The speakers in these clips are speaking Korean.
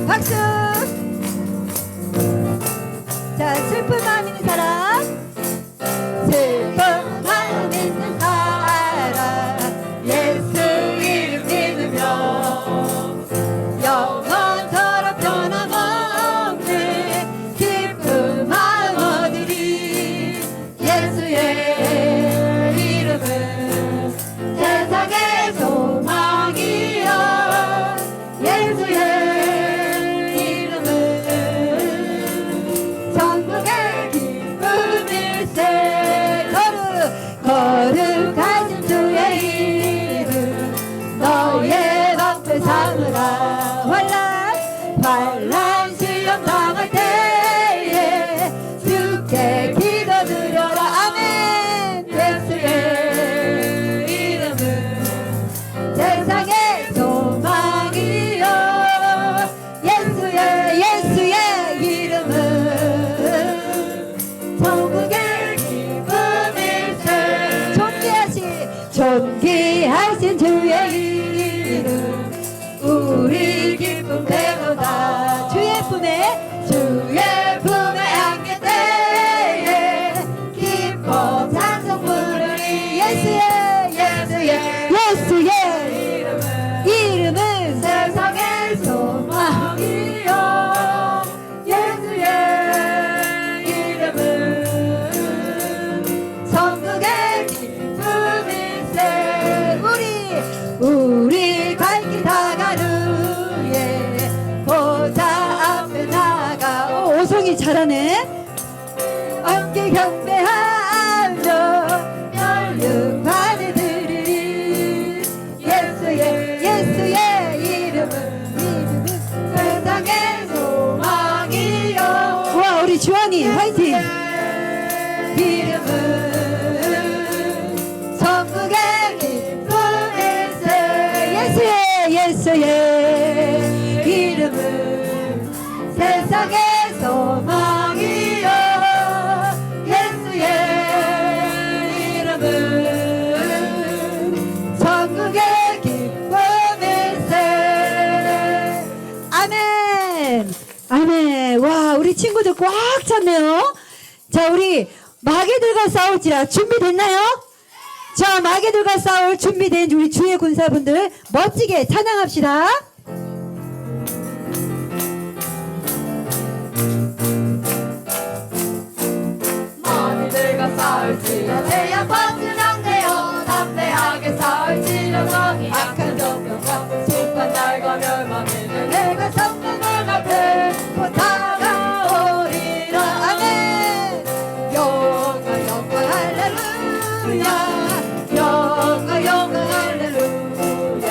박수. 자, 슬픈 마음 있는 사람, 슬픈 마음 있는 사람, 예수 이름 믿으며 영원토록 변함없는 기쁜 마음 얻으리. 예수의 이름은 세상의 소망이여. 예수의 이름은 천국의 기쁨일세. 거룩하신 주의 이름 너의 방패 삼으라. 환난 시험 당할 때에 주께 기도드려라. 아멘. 예수의 이름은 세상의 소망이요. 예수의 이름은 천국의 기쁨일세. 존귀하신 주의 이름 우리 기쁨 되도다. 주의 품에 안길 때에 기뻐 찬송 부르리. 예수의 이름은 세상의 소망이요. 예수의 이름은 천국의 기쁨일세. 우리 갈 길 다가루에 보좌 앞에 나가. 오송이 잘하네. 함께 경배하며 연륜 드리리. 예수의 이름은 세상의 소망이요. 와, 우리 주원이 화이팅. 이름은 천국의 기쁨일세. 예수의 이름은 세상의 소망이요. 예수의 이름은 천국의 기쁨일세. 아멘. 아멘. 와, 우리 친구들 꽉 찼네요. 자, 우리 마귀들과 싸울지라 준비됐나요? 자, 마귀들과 싸울 준비된 우리 주의 군사분들 멋지게 찬양합시다. 마귀들과 싸울지라 제약 번지랑되어 담대하게 싸울지라. 너희 악한 정병과 심판 날과 멸망에는 내가 성령을 앞에 곧 다가오리라. 아멘. 영광 할렐루야. 영광 할렐루야.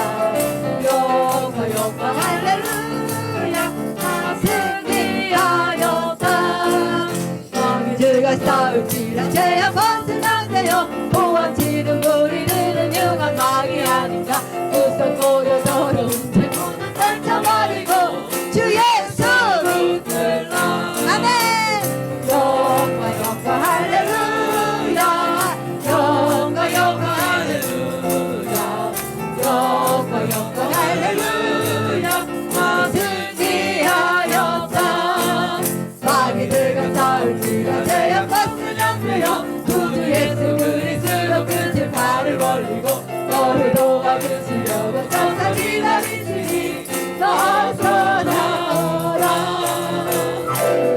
영광 할렐루야. 다 승리하였다. 마귀들과 싸울지라 제약 번지랑되어 보암치는 우리들은 융한 마귀 아닌가. 무섭고도 더러운 죄고는 떨쳐버리고 주 예수 붙들라. 아멘. 영광 할렐루야. 영광 할렐루야. 영광 할렐루야. 다 승리하였다. 마귀들과 싸울지라 제약 번지랑되어 구주 예수 그리스도 끝에 발을 벌리고 너를 도와주시려고 천사 기다리시니 어서 나오라.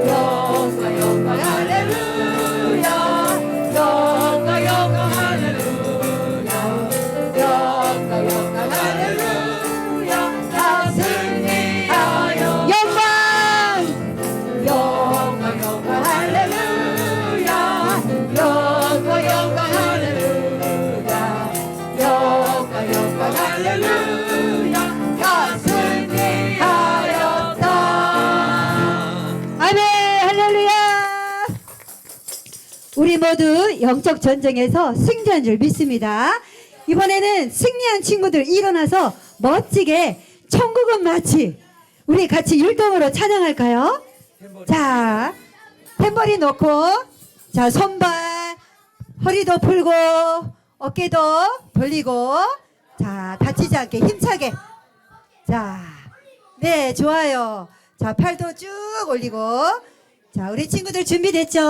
영광 할렐루야. 영광 할렐루야. 영광 할렐루야. 다 승리하여. 영광 할렐루야. 영광 할렐루야. 영광 할렐루야. 다 승리하였다. 아멘. 할렐루야. 우리 모두 영적 전쟁에서 승리한 줄 믿습니다. 이번에는 승리한 친구들 일어나서 멋지게 천국은 마치 우리 같이 율동으로 찬양할까요? 자, 탬버린 놓고, 자, 손발 허리도 풀고 어깨도 벌리고, 자, 다치지 않게 힘차게. 자, 네, 좋아요. 자, 팔도 쭉 올리고. 자, 우리 친구들 준비됐죠?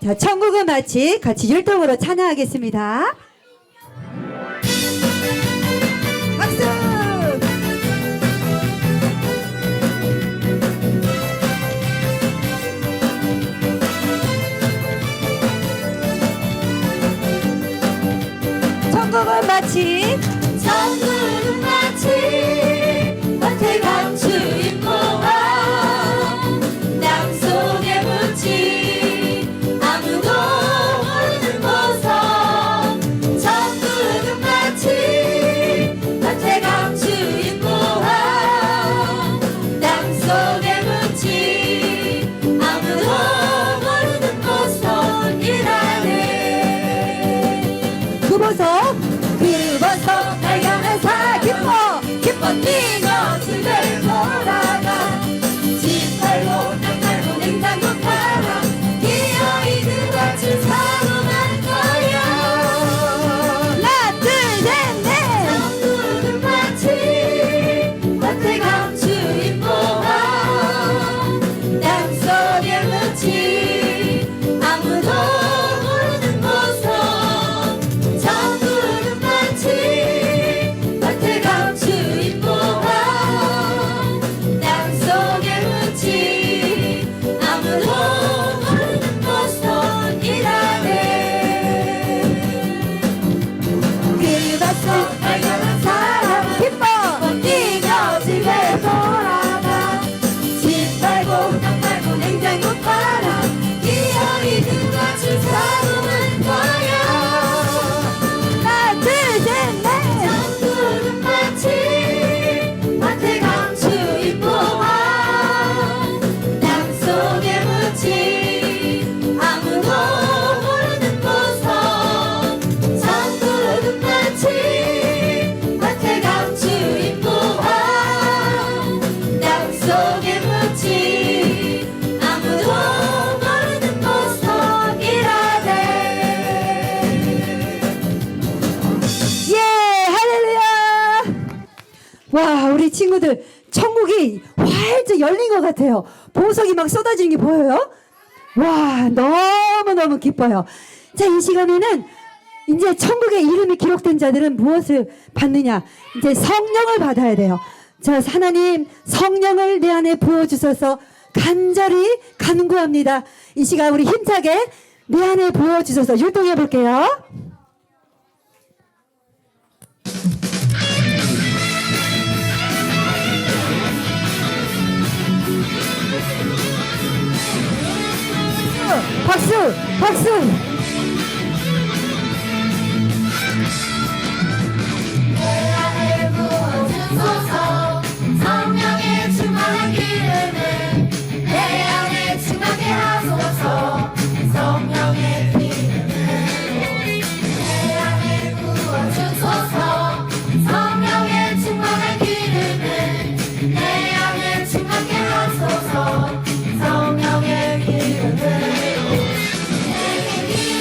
자, 천국은 마치 같이 율동으로 찬양하겠습니다. 박수! 천국은 마치 밭에 감추인 모아 땅 속에 묻힌 아무도 모르는 보석. 천국은 마치 밭에 감추인 모아 땅 속에 묻힌 아무도 모르는 보석이라네. 그 보석 발견한 사 기뻐 뛰며 집에 돌아가. 집 팔고 땅 팔고 냉장고 팔아 기어이 그같이 사고 만 거야. 하나 둘 셋 넷. 천국은 마치 밭에 감추인 보아 땅 속에 묻힌 아무도 모르는 보석. 천국은 마치 밭에 감추인 보아 땅 속에 묻힌 아무도 모르는 보석이라네. 그 밭을 발견한 사람 기뻐 뛰며 집에 돌아가. 집 팔고 땅 팔고 냉장고 팔아 기어이 그같이 사고만 거야. 하나 둘 셋 넷. 천국은 마치 밭에 감추인 보아 땅 속에 묻힌 아무도 모르는 보석. 천국은 마치 밭에 감추인 보아 땅 속에 묻힌 아무도 모르는 보석이라네. 예, 할렐루야. 와, 우리 친구들 천국이 활짝 열린 것 같아요. 보석이 막 쏟아지는 게 보여요? 와, 너무너무 기뻐요. 자, 이 시간에는 이제 천국의 이름이 기록된 자들은 무엇을 받느냐? 이제 성령을 받아야 돼요. 자, 하나님 성령을 내 안에 부어주셔서 간절히 간구합니다. 이 시간 우리 힘차게 내 안에 부어주셔서 율동해 볼게요. 박수! 박수! 내 안에 부어주소서. 성령의 충만한 기름을 내 안에 충만케 하소서. 성령의 기름으로 내 안에 부어주소서. 성령의 충만한 기름을 내 안에 충만케 하소서. 성령의 기름으로 내게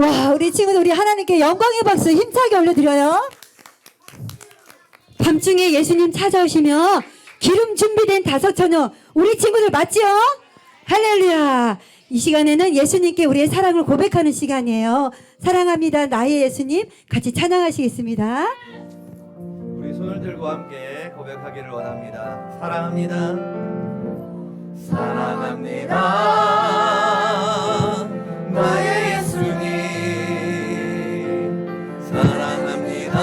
와, 우리 친구들 우리 하나님께 영광의 박수 힘차게 올려드려요. 밤중에 예수님 찾아오시며 기름 준비된 다섯 처녀 우리 친구들 맞지요? 할렐루야. 이 시간에는 예수님께 우리의 사랑을 고백하는 시간이에요. 사랑합니다 나의 예수님 같이 찬양하시겠습니다. 우리 손을 들고 함께 고백하기를 원합니다. 사랑합니다. 사랑합니다. 나의 예수님. 사랑합니다.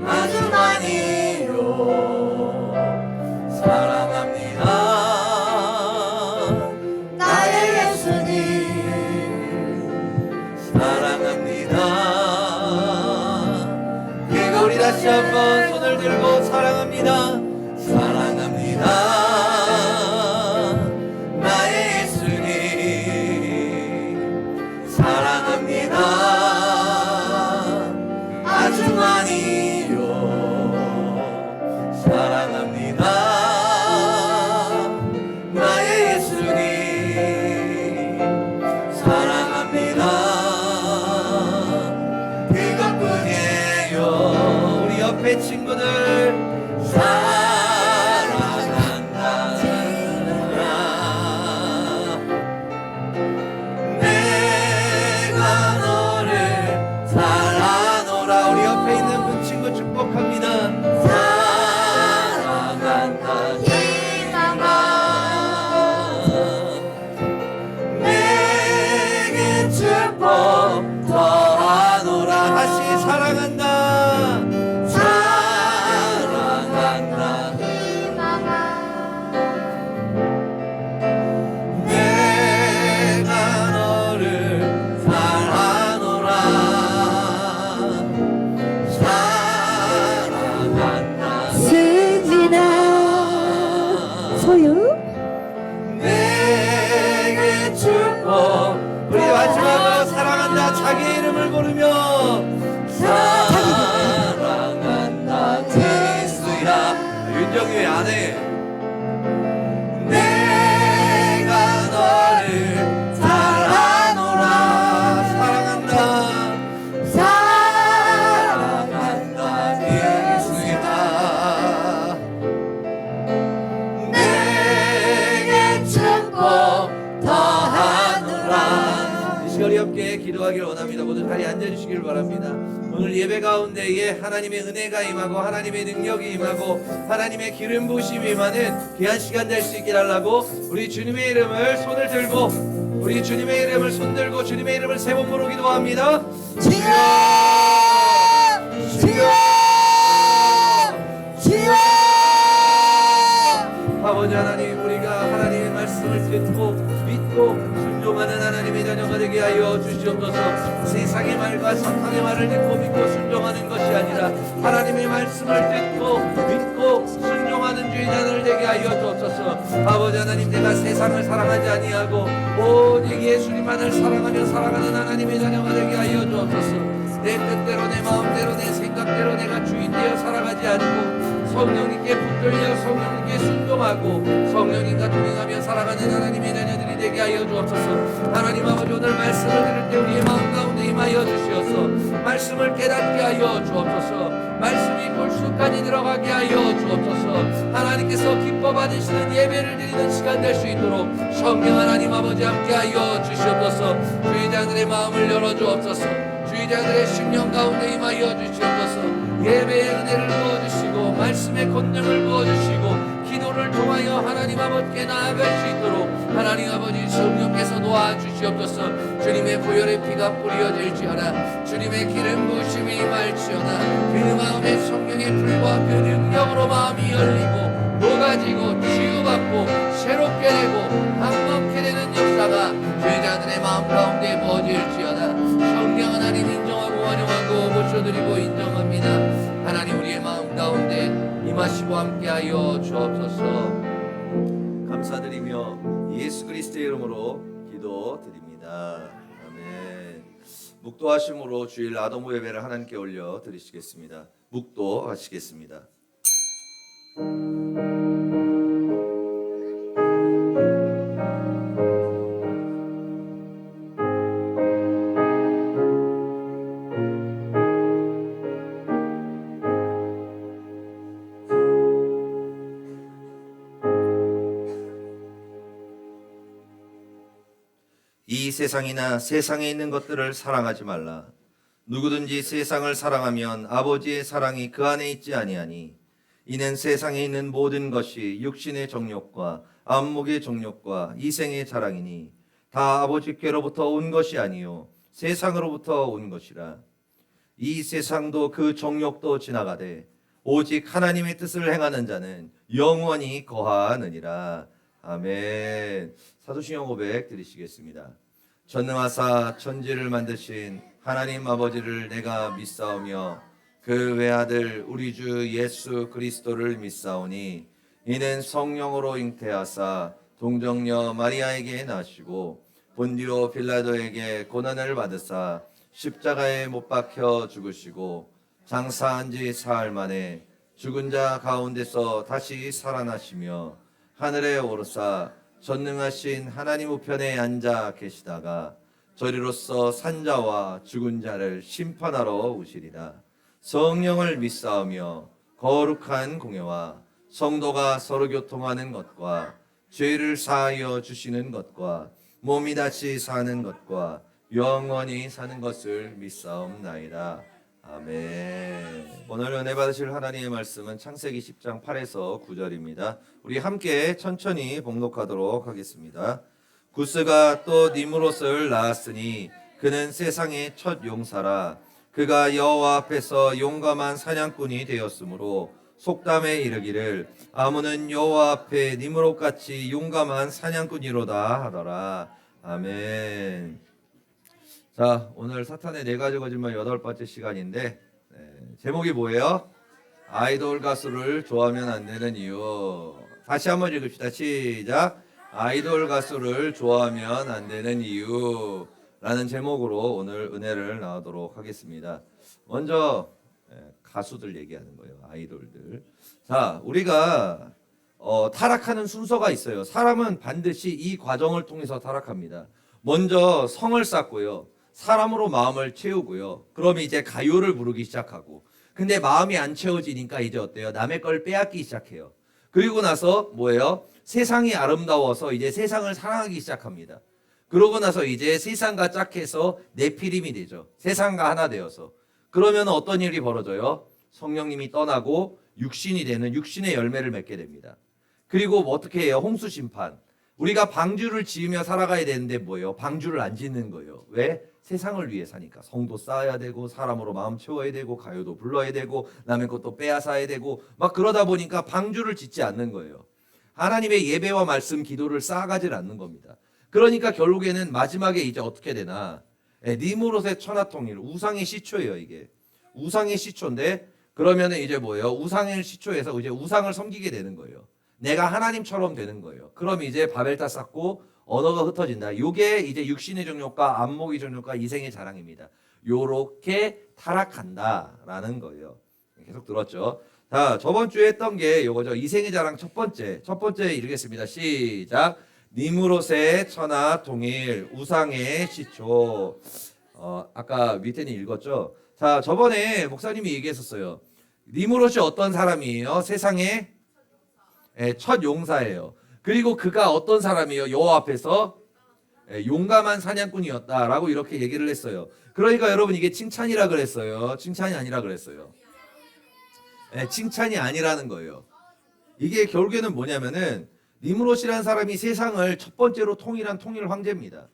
아주 많이요. 사랑합니다. 나의 예수님. 사랑합니다. 그러니까 우리 다시 한번 손을 들고 사랑합니다. 사랑합니다. 나의 예수님. 사랑합니다. 아주 많이요. 사랑합니다. 나의 예수님. 사랑합니다. 그것뿐이에요. 우리 옆에 친구들 사랑한다. 내가 너를 사랑하노라. 우리 옆에 있는 그 친구 축복합니다. 사랑한다. 내게 축복 더하노라. 다시 사랑한다. 사랑한다. 내가 너를 사랑하노라. 사랑한다. 승리나 소유 내게 축복. 우리 마지막으로 사랑한다. 자기 이름을 부르며 사랑한다. 예수야. 윤정이 왜 안 해? 내가 너를 사랑하노라. 사랑한다. 사랑한다. 예수야. 내게 축복 더하노라. 이 시간 함께 기도하기를 원합니다. 모두 자리에 앉아주시길 바랍니다. 오늘 예배 가운데에 하나님의 은혜가 임하고 하나님의 능력이 임하고 하나님의 기름 부으심이 임하는 귀한 시간 될 수 있게 달라고 우리 주님의 이름을 손을 들고 우리 주님의 이름을 손들고 주님의 이름을 세 번 부르기도 합니다. 주여 주여 주여. 아버지 하나님, 우리가 하나님의 말씀을 듣고 믿고 순종하는 하나님의 자녀가 되게 하여 주시옵소서. 세상의 말과 사탄의 말을 듣고 믿고 순종하는 것이 아니라 하나님의 말씀을 듣고 믿고 순종하는 주의자들 되게 하여 주옵소서. 아버지 하나님, 내가 세상을 사랑하지 아니하고 오직 예수님만을 사랑하며 살아가는 하나님의 자녀가 되게 하여 주옵소서. 내 뜻대로 내 마음대로 내 생각대로 내가 주인 되어 살아가지 않고 성령님께 붙들려 성령님께 순종하고 성령님과 동행하며 살아가는 하나님의 자녀들이 되게 하여 주옵소서. 하나님 아버지, 오늘 말씀을 들을 때 우리의 마음 가운데 임하여 주시어서 말씀을 깨닫게 하여 주옵소서. 말씀이 골수까지 들어가게 하여 주옵소서. 하나님께서 기뻐 받으시는 예배를 드리는 시간 될 수 있도록 성령 하나님 아버지 함께 하여 주시옵소서. 주의자들의 마음을 열어 주옵소서. 주의자들의 심령 가운데 임하여 주시옵소서. 예배의 은혜를 부어주시고 말씀의 권능을 부어주시고 기도를 통하여 하나님 아버지께 나아갈 수 있도록 하나님 아버지 성령께서 도와주시옵소서. 주님의 보혈의 피가 뿌려질지어다. 주님의 기름 부으심이 임할지어다. 그 마음에 성령의 불과 그 능력으로 마음이 열리고 녹아지고 치유받고 새롭게 되고 항목게 되는 역사가 죄자들의 마음 가운데 부어질지어다. 성령 하나님 인정하고 환영하고 모셔드리고 인정합니다. 하나님, 우리의 마음 가운데 임하시고 함께하여 주옵소서. 감사드리며 예수 그리스도의 이름으로 기도드립니다. 아멘. 묵도하심으로 주일 아동부 예배를 하나님께 올려 드리시겠습니다. 묵도하시겠습니다. 이 세상이나 세상에 있는 것들을 사랑하지 말라. 누구든지 세상을 사랑하면 아버지의 사랑이 그 안에 있지 아니하니 이는 세상에 있는 모든 것이 육신의 정욕과 안목의 정욕과 이생의 자랑이니 다 아버지께로부터 온 것이 아니요 세상으로부터 온 것이라. 이 세상도 그 정욕도 지나가되 오직 하나님의 뜻을 행하는 자는 영원히 거하느니라. 아멘. 사도신경 고백 드리시겠습니다. 전능하사 천지를 만드신 하나님 아버지를 내가 믿사오며 그 외아들 우리 주 예수 그리스도를 믿사오니 이는 성령으로 잉태하사 동정녀 마리아에게 나시고 본디오 빌라도에게 고난을 받으사 십자가에 못 박혀 죽으시고 장사한 지 사흘 만에 죽은 자 가운데서 다시 살아나시며 하늘에 오르사 전능하신 하나님 우편에 앉아 계시다가 저리로서 산자와 죽은 자를 심판하러 오시리라. 성령을 믿사오며 거룩한 공예와 성도가 서로 교통하는 것과 죄를 사하여 주시는 것과 몸이 다시 사는 것과 영원히 사는 것을 믿사옵나이다. 아멘. 오늘 은혜 받으실 하나님의 말씀은 창세기 10장 8에서 9절입니다. 우리 함께 천천히 봉독하도록 하겠습니다. 구스가 또 니므롯을 낳았으니 그는 세상의 첫 용사라. 그가 여호와 앞에서 용감한 사냥꾼이 되었으므로 속담에 이르기를 아무는 여호와 앞에 니므롯같이 용감한 사냥꾼이로다 하더라. 아멘. 자, 오늘 사탄의 네 가지 거짓말 8번째 시간인데 제목이 뭐예요? 아이돌 가수를 좋아하면 안 되는 이유. 다시 한번 읽읍시다. 시작. 아이돌 가수를 좋아하면 안 되는 이유라는 제목으로 오늘 은혜를 나누도록 하겠습니다. 먼저 가수들 얘기하는 거예요. 아이돌들. 자, 우리가 타락하는 순서가 있어요. 사람은 반드시 이 과정을 통해서 타락합니다. 먼저 성을 쌓고요. 사람으로 마음을 채우고요. 그러면 이제 가요를 부르기 시작하고. 근데 마음이 안 채워지니까 이제 어때요? 남의 걸 빼앗기 시작해요. 그리고 나서 뭐예요? 세상이 아름다워서 이제 세상을 사랑하기 시작합니다. 그러고 나서 이제 세상과 짝해서 네피림이 되죠. 세상과 하나 되어서. 그러면 어떤 일이 벌어져요? 성령님이 떠나고 육신이 되는 육신의 열매를 맺게 됩니다. 그리고 뭐 어떻게 해요? 홍수 심판. 우리가 방주를 지으며 살아가야 되는데 뭐예요? 방주를 안 짓는 거예요. 왜? 세상을 위해 사니까. 성도 쌓아야 되고 사람으로 마음 채워야 되고 가요도 불러야 되고 남의 것도 빼앗아야 되고 막 그러다 보니까 방주를 짓지 않는 거예요. 하나님의 예배와 말씀, 기도를 쌓아가질 않는 겁니다. 그러니까 결국에는 마지막에 이제 어떻게 되나? 니므롯의 천하통일, 우상의 시초예요. 이게 우상의 시초인데 그러면은 이제 뭐예요? 우상의 시초에서 이제 우상을 섬기게 되는 거예요. 내가 하나님처럼 되는 거예요. 그럼 이제 바벨탑 쌓고 언어가 흩어진다. 요게 이제 육신의 정욕과 안목의 정욕과 이생의 자랑입니다. 요렇게 타락한다라는 거예요. 계속 들었죠? 자, 저번 주에 했던 게 요거죠. 이생의 자랑 첫 번째 읽겠습니다. 시작. 니므롯의 천하 통일, 우상의 시초. 아까 밑에는 읽었죠? 자, 저번에 목사님이 얘기했었어요. 니므롯이 어떤 사람이에요? 세상의 첫 용사예요. 그리고 그가 어떤 사람이에요? 여호와 앞에서 용감한 사냥꾼이었다라고 이렇게 얘기를 했어요. 그러니까 여러분 이게 칭찬이라 그랬어요. 칭찬이 아니라 그랬어요. 칭찬이 아니라는 거예요. 이게 결국에는 뭐냐면은 니므롯이라는 사람이 세상을 첫 번째로 통일한 통일 황제입니다.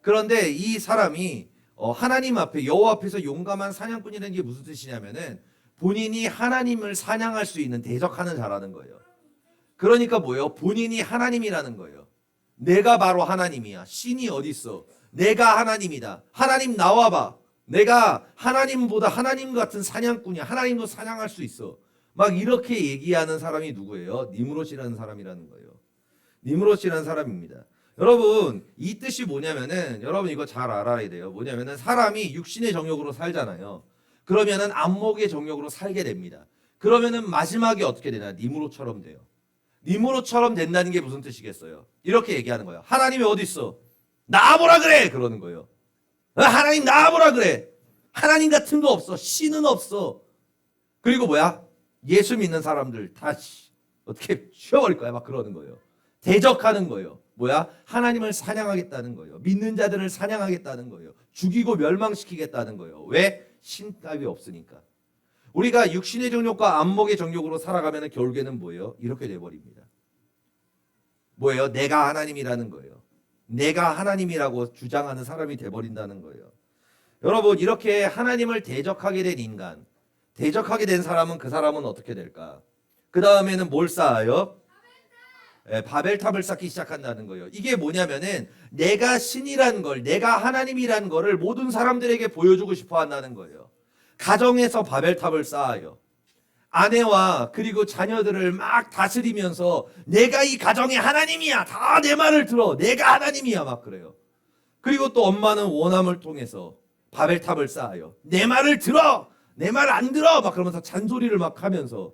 그런데 이 사람이 하나님 앞에 여호와 앞에서 용감한 사냥꾼이라는 게 무슨 뜻이냐면은 본인이 하나님을 사냥할 수 있는 대적하는 자라는 거예요. 그러니까 뭐예요? 본인이 하나님이라는 거예요. 내가 바로 하나님이야. 신이 어디 있어? 내가 하나님이다. 하나님 나와봐. 내가 하나님보다 하나님 같은 사냥꾼이야. 하나님도 사냥할 수 있어. 막 이렇게 얘기하는 사람이 누구예요? 니므롯이라는 사람이라는 거예요. 니므롯이라는 사람입니다. 여러분 이 뜻이 뭐냐면은 여러분 이거 잘 알아야 돼요. 뭐냐면은 사람이 육신의 정욕으로 살잖아요. 그러면은 안목의 정욕으로 살게 됩니다. 그러면은 마지막에 어떻게 되나? 니므롯처럼 돼요. 니므롯처럼 된다는 게 무슨 뜻이겠어요? 이렇게 얘기하는 거예요. 하나님이 어디 있어? 나와보라 그래! 그러는 거예요. 하나님 나와보라 그래! 하나님 같은 거 없어. 신은 없어. 그리고 뭐야? 예수 믿는 사람들 다 어떻게 쉬어버릴 거야? 막 그러는 거예요. 대적하는 거예요. 뭐야? 하나님을 사냥하겠다는 거예요. 믿는 자들을 사냥하겠다는 거예요. 죽이고 멸망시키겠다는 거예요. 왜? 신답이 없으니까. 우리가 육신의 정욕과 안목의 정욕으로 살아가면 결국에는 뭐예요? 이렇게 돼버립니다. 뭐예요? 내가 하나님이라는 거예요. 내가 하나님이라고 주장하는 사람이 돼버린다는 거예요. 여러분, 이렇게 하나님을 대적하게 된 인간, 대적하게 된 사람은 그 사람은 어떻게 될까? 그 다음에는 뭘 쌓아요? 바벨탑을 쌓기 시작한다는 거예요. 이게 뭐냐면은 내가 신이란 걸, 내가 하나님이란 거를 모든 사람들에게 보여주고 싶어 한다는 거예요. 가정에서 바벨탑을 쌓아요. 아내와 그리고 자녀들을 막 다스리면서 내가 이 가정의 하나님이야. 다 내 말을 들어. 내가 하나님이야. 막 그래요. 그리고 또 엄마는 원함을 통해서 바벨탑을 쌓아요. 내 말을 들어. 내 말 안 들어. 막 그러면서 잔소리를 막 하면서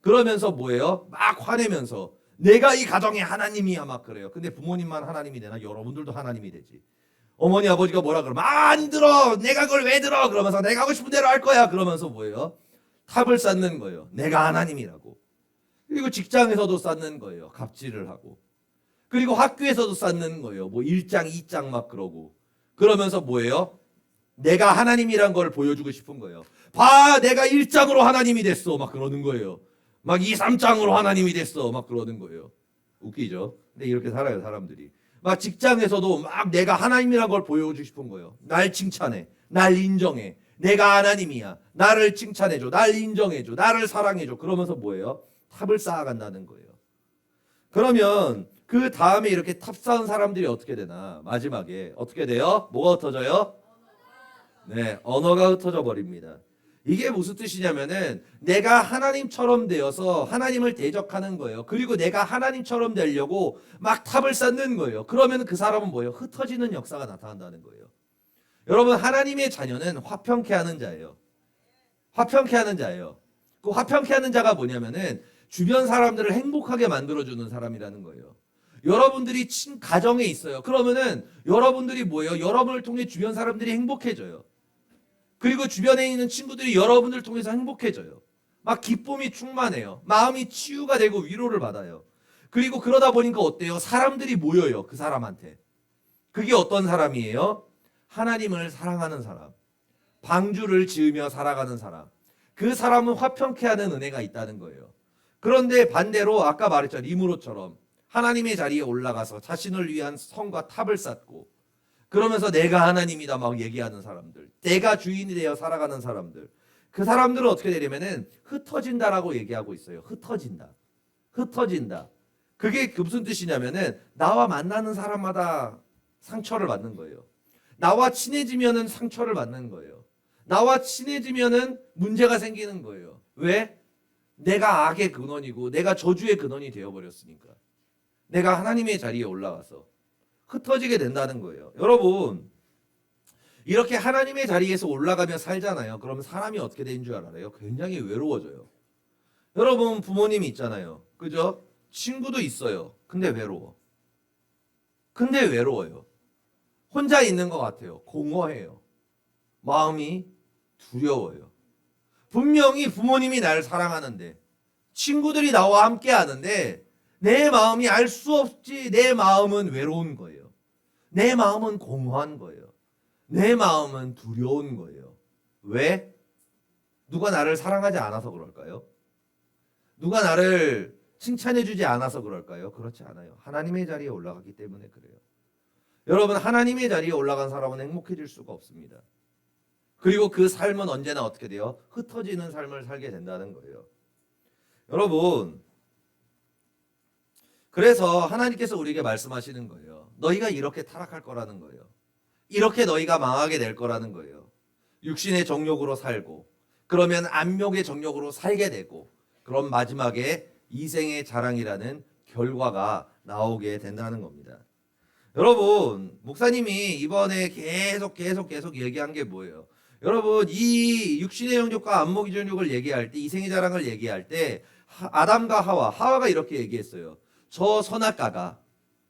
그러면서 뭐예요? 막 화내면서 내가 이 가정의 하나님이야. 막 그래요. 근데 부모님만 하나님이 되나? 여러분들도 하나님이 되지. 어머니 아버지가 뭐라 그러면 안 들어. 내가 그걸 왜 들어? 그러면서 내가 하고 싶은 대로 할 거야. 그러면서 뭐예요? 탑을 쌓는 거예요. 내가 하나님이라고. 그리고 직장에서도 쌓는 거예요. 갑질을 하고. 그리고 학교에서도 쌓는 거예요. 뭐 1장 2장 막 그러고. 그러면서 뭐예요? 내가 하나님이란 걸 보여주고 싶은 거예요. 봐, 내가 1장으로 하나님이 됐어. 막 그러는 거예요. 막 2, 3장으로 하나님이 됐어. 막 그러는 거예요. 웃기죠? 근데 이렇게 살아요, 사람들이. 막 직장에서도 막 내가 하나님이란 걸 보여주고 싶은 거예요. 날 칭찬해. 날 인정해. 내가 하나님이야. 나를 칭찬해줘. 날 인정해줘. 나를 사랑해줘. 그러면서 뭐예요? 탑을 쌓아간다는 거예요. 그러면 그 다음에 이렇게 탑 쌓은 사람들이 어떻게 되나? 마지막에 어떻게 돼요? 뭐가 흩어져요? 네, 언어가 흩어져 버립니다. 이게 무슨 뜻이냐면은 내가 하나님처럼 되어서 하나님을 대적하는 거예요. 그리고 내가 하나님처럼 되려고 막 탑을 쌓는 거예요. 그러면 그 사람은 뭐예요? 흩어지는 역사가 나타난다는 거예요. 여러분, 하나님의 자녀는 화평케 하는 자예요. 화평케 하는 자예요. 그 화평케 하는 자가 뭐냐면은 주변 사람들을 행복하게 만들어주는 사람이라는 거예요. 여러분들이 가정에 있어요. 그러면은 여러분들이 뭐예요? 여러분을 통해 주변 사람들이 행복해져요. 그리고 주변에 있는 친구들이 여러분을 통해서 행복해져요. 막 기쁨이 충만해요. 마음이 치유가 되고 위로를 받아요. 그리고 그러다 보니까 어때요? 사람들이 모여요. 그 사람한테. 그게 어떤 사람이에요? 하나님을 사랑하는 사람. 방주를 지으며 살아가는 사람. 그 사람은 화평케 하는 은혜가 있다는 거예요. 그런데 반대로 아까 말했죠. 리무로처럼 하나님의 자리에 올라가서 자신을 위한 성과 탑을 쌓고 그러면서 내가 하나님이다 막 얘기하는 사람들, 내가 주인이 되어 살아가는 사람들, 그 사람들은 어떻게 되냐면은 흩어진다라고 얘기하고 있어요. 흩어진다. 흩어진다. 그게 무슨 뜻이냐면은 나와 만나는 사람마다 상처를 받는 거예요. 나와 친해지면은 상처를 받는 거예요. 나와 친해지면은 문제가 생기는 거예요. 왜? 내가 악의 근원이고 내가 저주의 근원이 되어버렸으니까. 내가 하나님의 자리에 올라가서 흩어지게 된다는 거예요. 여러분, 이렇게 하나님의 자리에서 올라가며 살잖아요. 그러면 사람이 어떻게 되는 줄 알아요? 굉장히 외로워져요. 여러분, 부모님이 있잖아요. 그죠? 친구도 있어요. 근데 외로워. 근데 외로워요. 혼자 있는 것 같아요. 공허해요. 마음이 두려워요. 분명히 부모님이 나를 사랑하는데 친구들이 나와 함께 하는데 내 마음이 알 수 없지. 내 마음은 외로운 거예요. 내 마음은 공허한 거예요. 내 마음은 두려운 거예요. 왜? 누가 나를 사랑하지 않아서 그럴까요? 누가 나를 칭찬해주지 않아서 그럴까요? 그렇지 않아요. 하나님의 자리에 올라가기 때문에 그래요. 여러분, 하나님의 자리에 올라간 사람은 행복해질 수가 없습니다. 그리고 그 삶은 언제나 어떻게 돼요? 흩어지는 삶을 살게 된다는 거예요. 여러분, 그래서 하나님께서 우리에게 말씀하시는 거예요. 너희가 이렇게 타락할 거라는 거예요. 이렇게 너희가 망하게 될 거라는 거예요. 육신의 정욕으로 살고 그러면 안목의 정욕으로 살게 되고 그럼 마지막에 이생의 자랑이라는 결과가 나오게 된다는 겁니다. 여러분, 목사님이 이번에 계속 얘기한 게 뭐예요? 여러분, 이 육신의 정욕과 안목의 정욕을 얘기할 때, 이생의 자랑을 얘기할 때 아담과 하와가 이렇게 얘기했어요. 저 선악과가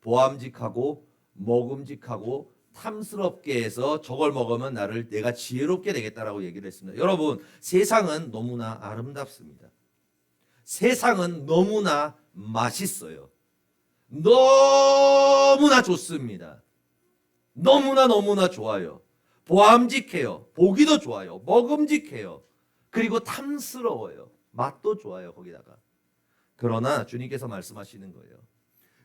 보암직하고 먹음직하고 탐스럽게 해서 저걸 먹으면 내가 지혜롭게 되겠다라고 얘기를 했습니다. 여러분, 세상은 너무나 아름답습니다. 세상은 너무나 맛있어요. 너무나 좋습니다. 너무나 좋아요. 보암직해요. 보기도 좋아요. 먹음직해요. 그리고 탐스러워요. 맛도 좋아요. 거기다가. 그러나 주님께서 말씀하시는 거예요.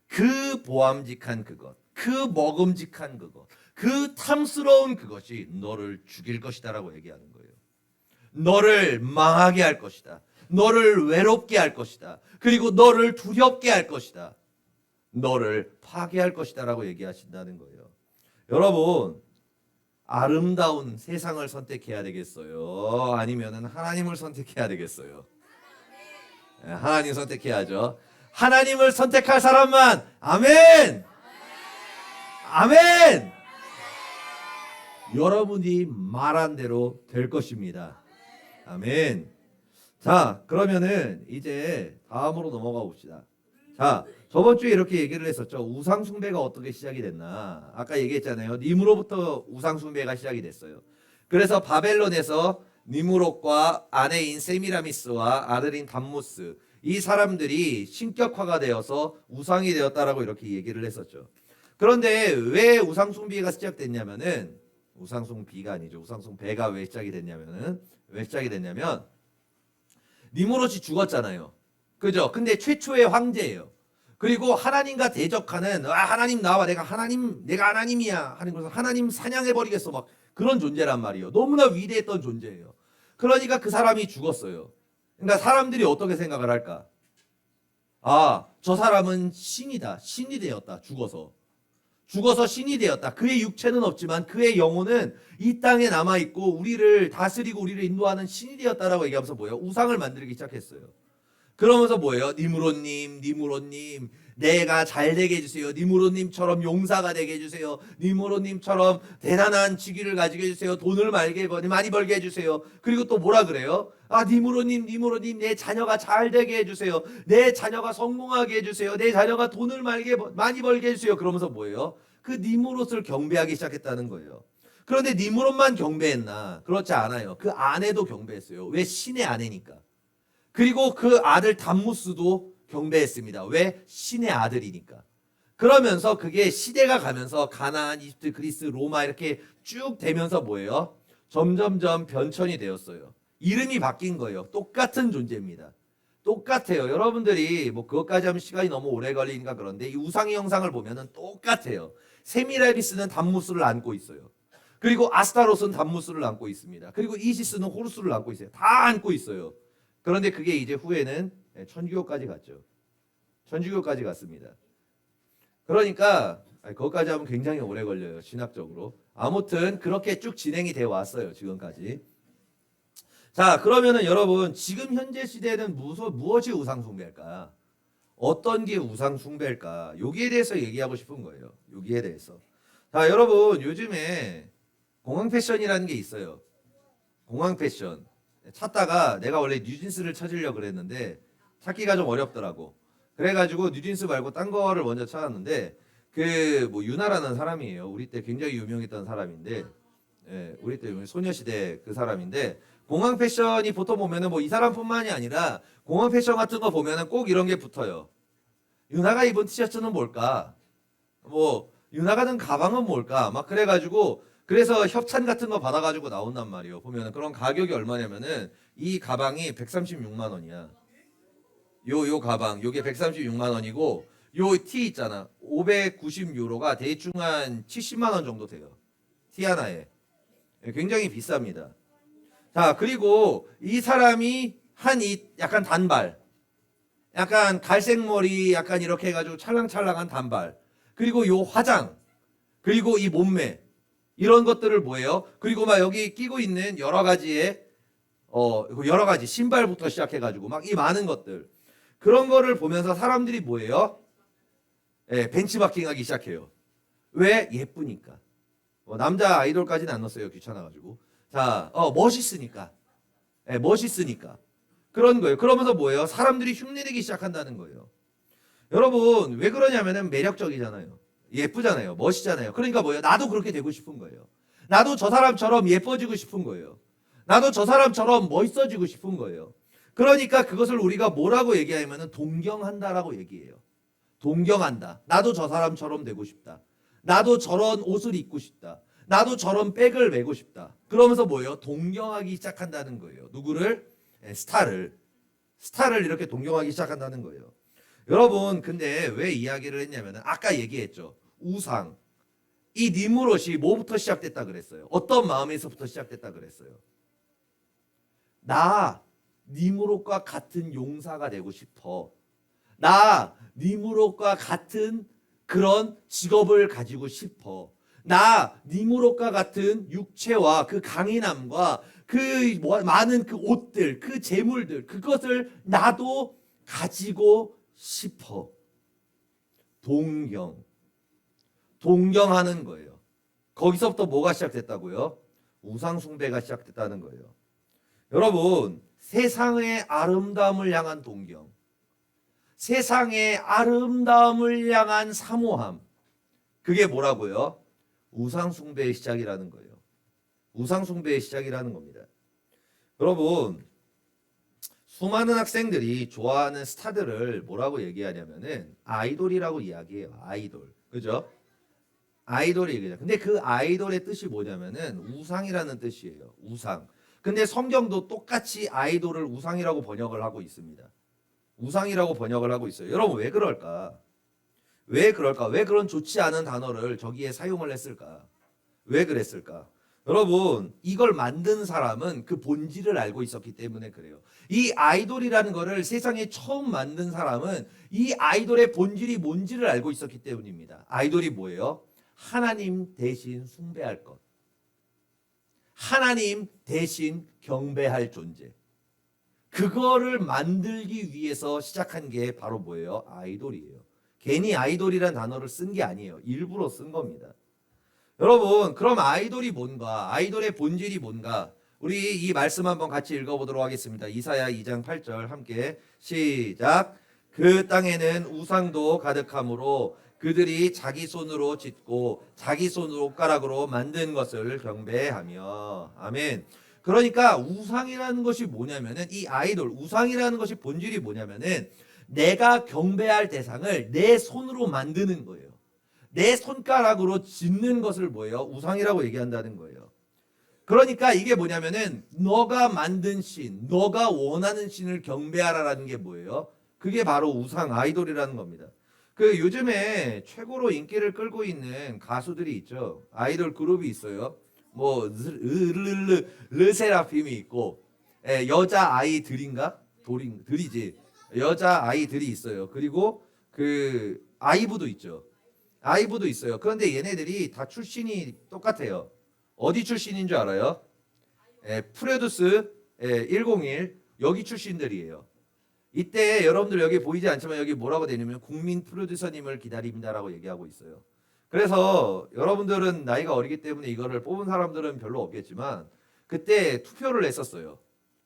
그 보암직한 그것, 그 먹음직한 그것, 그 탐스러운 그것이 너를 죽일 것이다라고 얘기하는 거예요. 너를 망하게 할 것이다. 너를 외롭게 할 것이다. 그리고 너를 두렵게 할 것이다. 너를 파괴할 것이다라고 얘기하신다는 거예요. 여러분, 아름다운 세상을 선택해야 되겠어요? 아니면은 하나님을 선택해야 되겠어요? 하나님 선택해야죠. 하나님을 선택할 사람만 아멘. 아멘. 여러분이 말한 대로 될 것입니다. 아멘. 자, 그러면은 이제 다음으로 넘어가 봅시다. 자, 저번 주에 이렇게 얘기를 했었죠. 우상 숭배가 어떻게 시작이 됐나? 아까 얘기했잖아요. 니무롯부터 우상 숭배가 시작이 됐어요. 그래서 바벨론에서 니무롯과 아내인 세미라미스와 아들인 담무스, 이 사람들이 신격화가 되어서 우상이 되었다라고 이렇게 얘기를 했었죠. 그런데 왜 우상 숭배가 시작됐냐면은, 우상 숭배가 아니죠. 우상 숭배가 왜 시작이 됐냐면 니무롯이 죽었잖아요. 그죠? 근데 최초의 황제예요. 그리고 하나님과 대적하는, 하나님 나와, 내가 하나님이야 하는 것을 하나님 사냥해 버리겠어, 막 그런 존재란 말이에요. 너무나 위대했던 존재예요. 그러니까 그 사람이 죽었어요. 그러니까 사람들이 어떻게 생각을 할까? 저 사람은 신이다. 신이 되었다. 죽어서 신이 되었다. 그의 육체는 없지만 그의 영혼은 이 땅에 남아 있고 우리를 다스리고 우리를 인도하는 신이 되었다라고 얘기하면서 뭐예요? 우상을 만들기 시작했어요. 그러면서 뭐예요? 니무롯님, 내가 잘 되게 해주세요. 니무롯님처럼 용사가 되게 해주세요. 니무롯님처럼 대단한 직위를 가지게 해주세요. 돈을 많이 벌게 해주세요. 그리고 또 뭐라 그래요? 니무롯님, 내 자녀가 잘 되게 해주세요. 내 자녀가 성공하게 해주세요. 내 자녀가 돈을 많이 벌게 해주세요. 그러면서 뭐예요? 그 니무롯을 경배하기 시작했다는 거예요. 그런데 니무롯만 경배했나? 그렇지 않아요. 그 아내도 경배했어요. 왜? 신의 아내니까. 그리고 그 아들 담무스도 경배했습니다. 왜? 신의 아들이니까. 그러면서 그게 시대가 가면서 가나안, 이집트, 그리스, 로마 이렇게 쭉 되면서 뭐예요? 점점점 변천이 되었어요. 이름이 바뀐 거예요. 똑같은 존재입니다. 똑같아요. 여러분들이 뭐 그것까지 하면 시간이 너무 오래 걸리니까 그런데 이 우상의 형상을 보면은 똑같아요. 세미라비스는 담무스를 안고 있어요. 그리고 아스타롯은 담무스를 안고 있습니다. 그리고 이시스는 호루스를 안고 있어요. 다 안고 있어요. 그런데 그게 이제 후에는 천주교까지 갔죠. 천주교까지 갔습니다. 그러니까 그것까지 하면 굉장히 오래 걸려요. 신학적으로. 아무튼 그렇게 쭉 진행이 되어 왔어요. 지금까지. 자, 그러면은 여러분, 지금 현재 시대에는 무엇이 우상 숭배일까? 어떤 게 우상 숭배일까? 여기에 대해서 얘기하고 싶은 거예요. 여기에 대해서. 자, 여러분, 요즘에 공항 패션이라는 게 있어요. 공항 패션. 찾다가 내가 원래 뉴진스를 찾으려고 그랬는데 찾기가 좀 어렵더라고. 그래가지고 뉴진스 말고 딴 거를 먼저 찾았는데 그 뭐 유나라는 사람이에요. 우리 때 굉장히 유명했던 사람인데, 우리 때 소녀시대 그 사람인데, 공항 패션이 보통 보면은 뭐 이 사람뿐만이 아니라 공항 패션 같은 거 보면은 꼭 이런 게 붙어요. 유나가 입은 티셔츠는 뭘까? 뭐 유나가 든 가방은 뭘까? 막 그래가지고 그래서 협찬 같은 거 받아가지고 나온단 말이에요. 보면은 그런 가격이 얼마냐면은 이 가방이 136만 원이야. 요 가방, 요게 136만 원이고 요 티 있잖아. 590유로가 대충 한 70만 원 정도 돼요. 티 하나에. 굉장히 비쌉니다. 자, 그리고 이 사람이 한 이 약간 단발, 약간 갈색 머리, 약간 이렇게 해가지고 찰랑찰랑한 단발, 그리고 요 화장, 그리고 이 몸매, 이런 것들을 뭐예요? 그리고 막 여기 끼고 있는 여러 가지의 여러 가지 신발부터 시작해가지고 막 이 많은 것들, 그런 거를 보면서 사람들이 뭐예요? 벤치마킹하기 시작해요. 왜? 예쁘니까. 남자 아이돌까지는 안 넣었어요. 귀찮아가지고. 자, 멋있으니까. 멋있으니까. 그런 거예요. 그러면서 뭐예요? 사람들이 흉내내기 시작한다는 거예요. 여러분, 왜 그러냐면은 매력적이잖아요. 예쁘잖아요. 멋있잖아요. 그러니까 뭐예요? 나도 그렇게 되고 싶은 거예요. 나도 저 사람처럼 예뻐지고 싶은 거예요. 나도 저 사람처럼 멋있어지고 싶은 거예요. 그러니까 그것을 우리가 뭐라고 얘기하면은 동경한다라고 얘기해요. 동경한다. 나도 저 사람처럼 되고 싶다. 나도 저런 옷을 입고 싶다. 나도 저런 백을 메고 싶다. 그러면서 뭐예요? 동경하기 시작한다는 거예요. 누구를? 스타를 이렇게 동경하기 시작한다는 거예요. 여러분, 근데 왜 이야기를 했냐면 아까 얘기했죠. 우상. 이 니므롯이 뭐부터 시작됐다 그랬어요? 어떤 마음에서부터 시작됐다 그랬어요? 나 니므롯과 같은 용사가 되고 싶어. 나 니므롯과 같은 그런 직업을 가지고 싶어. 나 니므롯과 같은 육체와 그 강인함과 그 많은 그 옷들, 그 재물들, 그것을 나도 가지고 싶어. 동경하는 거예요. 거기서부터 뭐가 시작됐다고요? 우상 숭배가 시작됐다는 거예요. 여러분, 세상의 아름다움을 향한 동경, 세상의 아름다움을 향한 사모함, 그게 뭐라고요? 우상 숭배의 시작이라는 거예요. 우상 숭배의 시작이라는 겁니다. 여러분, 수많은 학생들이 좋아하는 스타들을 뭐라고 얘기하냐면은 아이돌이라고 이야기해요. 아이돌. 그죠? 아이돌이 얘기해요. 근데 그 아이돌의 뜻이 뭐냐면은 우상이라는 뜻이에요. 우상. 근데 성경도 똑같이 아이돌을 우상이라고 번역을 하고 있습니다. 우상이라고 번역을 하고 있어요. 여러분, 왜 그럴까? 왜 그럴까? 왜 그런 좋지 않은 단어를 저기에 사용을 했을까? 왜 그랬을까? 여러분, 이걸 만든 사람은 그 본질을 알고 있었기 때문에 그래요. 이 아이돌이라는 거를 세상에 처음 만든 사람은 이 아이돌의 본질이 뭔지를 알고 있었기 때문입니다. 아이돌이 뭐예요? 하나님 대신 숭배할 것. 하나님 대신 경배할 존재. 그거를 만들기 위해서 시작한 게 바로 뭐예요? 아이돌이에요. 괜히 아이돌이란 단어를 쓴 게 아니에요. 일부러 쓴 겁니다. 여러분, 그럼 아이돌이 뭔가? 아이돌의 본질이 뭔가? 우리 이 말씀 한번 같이 읽어보도록 하겠습니다. 이사야 2장 8절 함께 시작. 그 땅에는 우상도 가득하므로 그들이 자기 손으로 짓고 자기 손가락으로 만든 것을 경배하며. 아멘. 그러니까 우상이라는 것이 뭐냐면은 이 아이돌, 우상이라는 것이 본질이 뭐냐면은 내가 경배할 대상을 내 손으로 만드는 거예요. 내 손가락으로 짓는 것을 뭐예요? 우상이라고 얘기한다는 거예요. 그러니까 이게 뭐냐면은 너가 만든 신, 너가 원하는 신을 경배하라라는 게 뭐예요? 그게 바로 우상, 아이돌이라는 겁니다. 그 요즘에 최고로 인기를 끌고 있는 가수들이 있죠. 아이돌 그룹이 있어요. 뭐 르세라핌이 있고, 여자 아이들인가? 들이지. 여자 아이들이 있어요. 그리고 그 아이브도 있죠. 아이브도 있어요. 그런데 얘네들이 다 출신이 똑같아요. 어디 출신인 줄 알아요? 프로듀스 101 여기 출신들이에요. 이때 여러분들 여기 보이지 않지만 여기 뭐라고 되냐면 국민 프로듀서님을 기다립니다라고 얘기하고 있어요. 그래서 여러분들은 나이가 어리기 때문에 이거를 뽑은 사람들은 별로 없겠지만 그때 투표를 했었어요.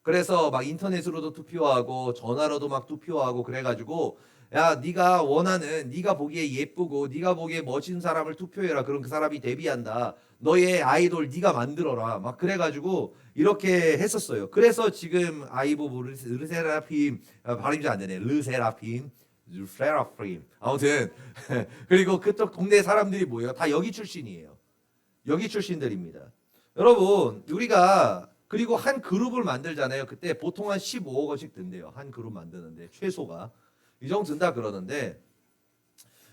그래서 막 인터넷으로도 투표하고 전화로도 막 투표하고 그래가지고 야, 네가 원하는, 네가 보기에 예쁘고 네가 보기에 멋진 사람을 투표해라. 그럼 그 사람이 데뷔한다. 너의 아이돌 네가 만들어라. 막 그래가지고 이렇게 했었어요. 그래서 지금 아이브 르세라핌 발음이 잘 안 되네. 르세라핌 아무튼 그리고 그쪽 동네 사람들이 뭐예요? 다 여기 출신이에요. 여기 출신들입니다. 여러분, 우리가 그리고 한 그룹을 만들잖아요. 그때 보통 한 15억 원씩 든대요. 한 그룹 만드는데 최소가 이 정도 든다 그러는데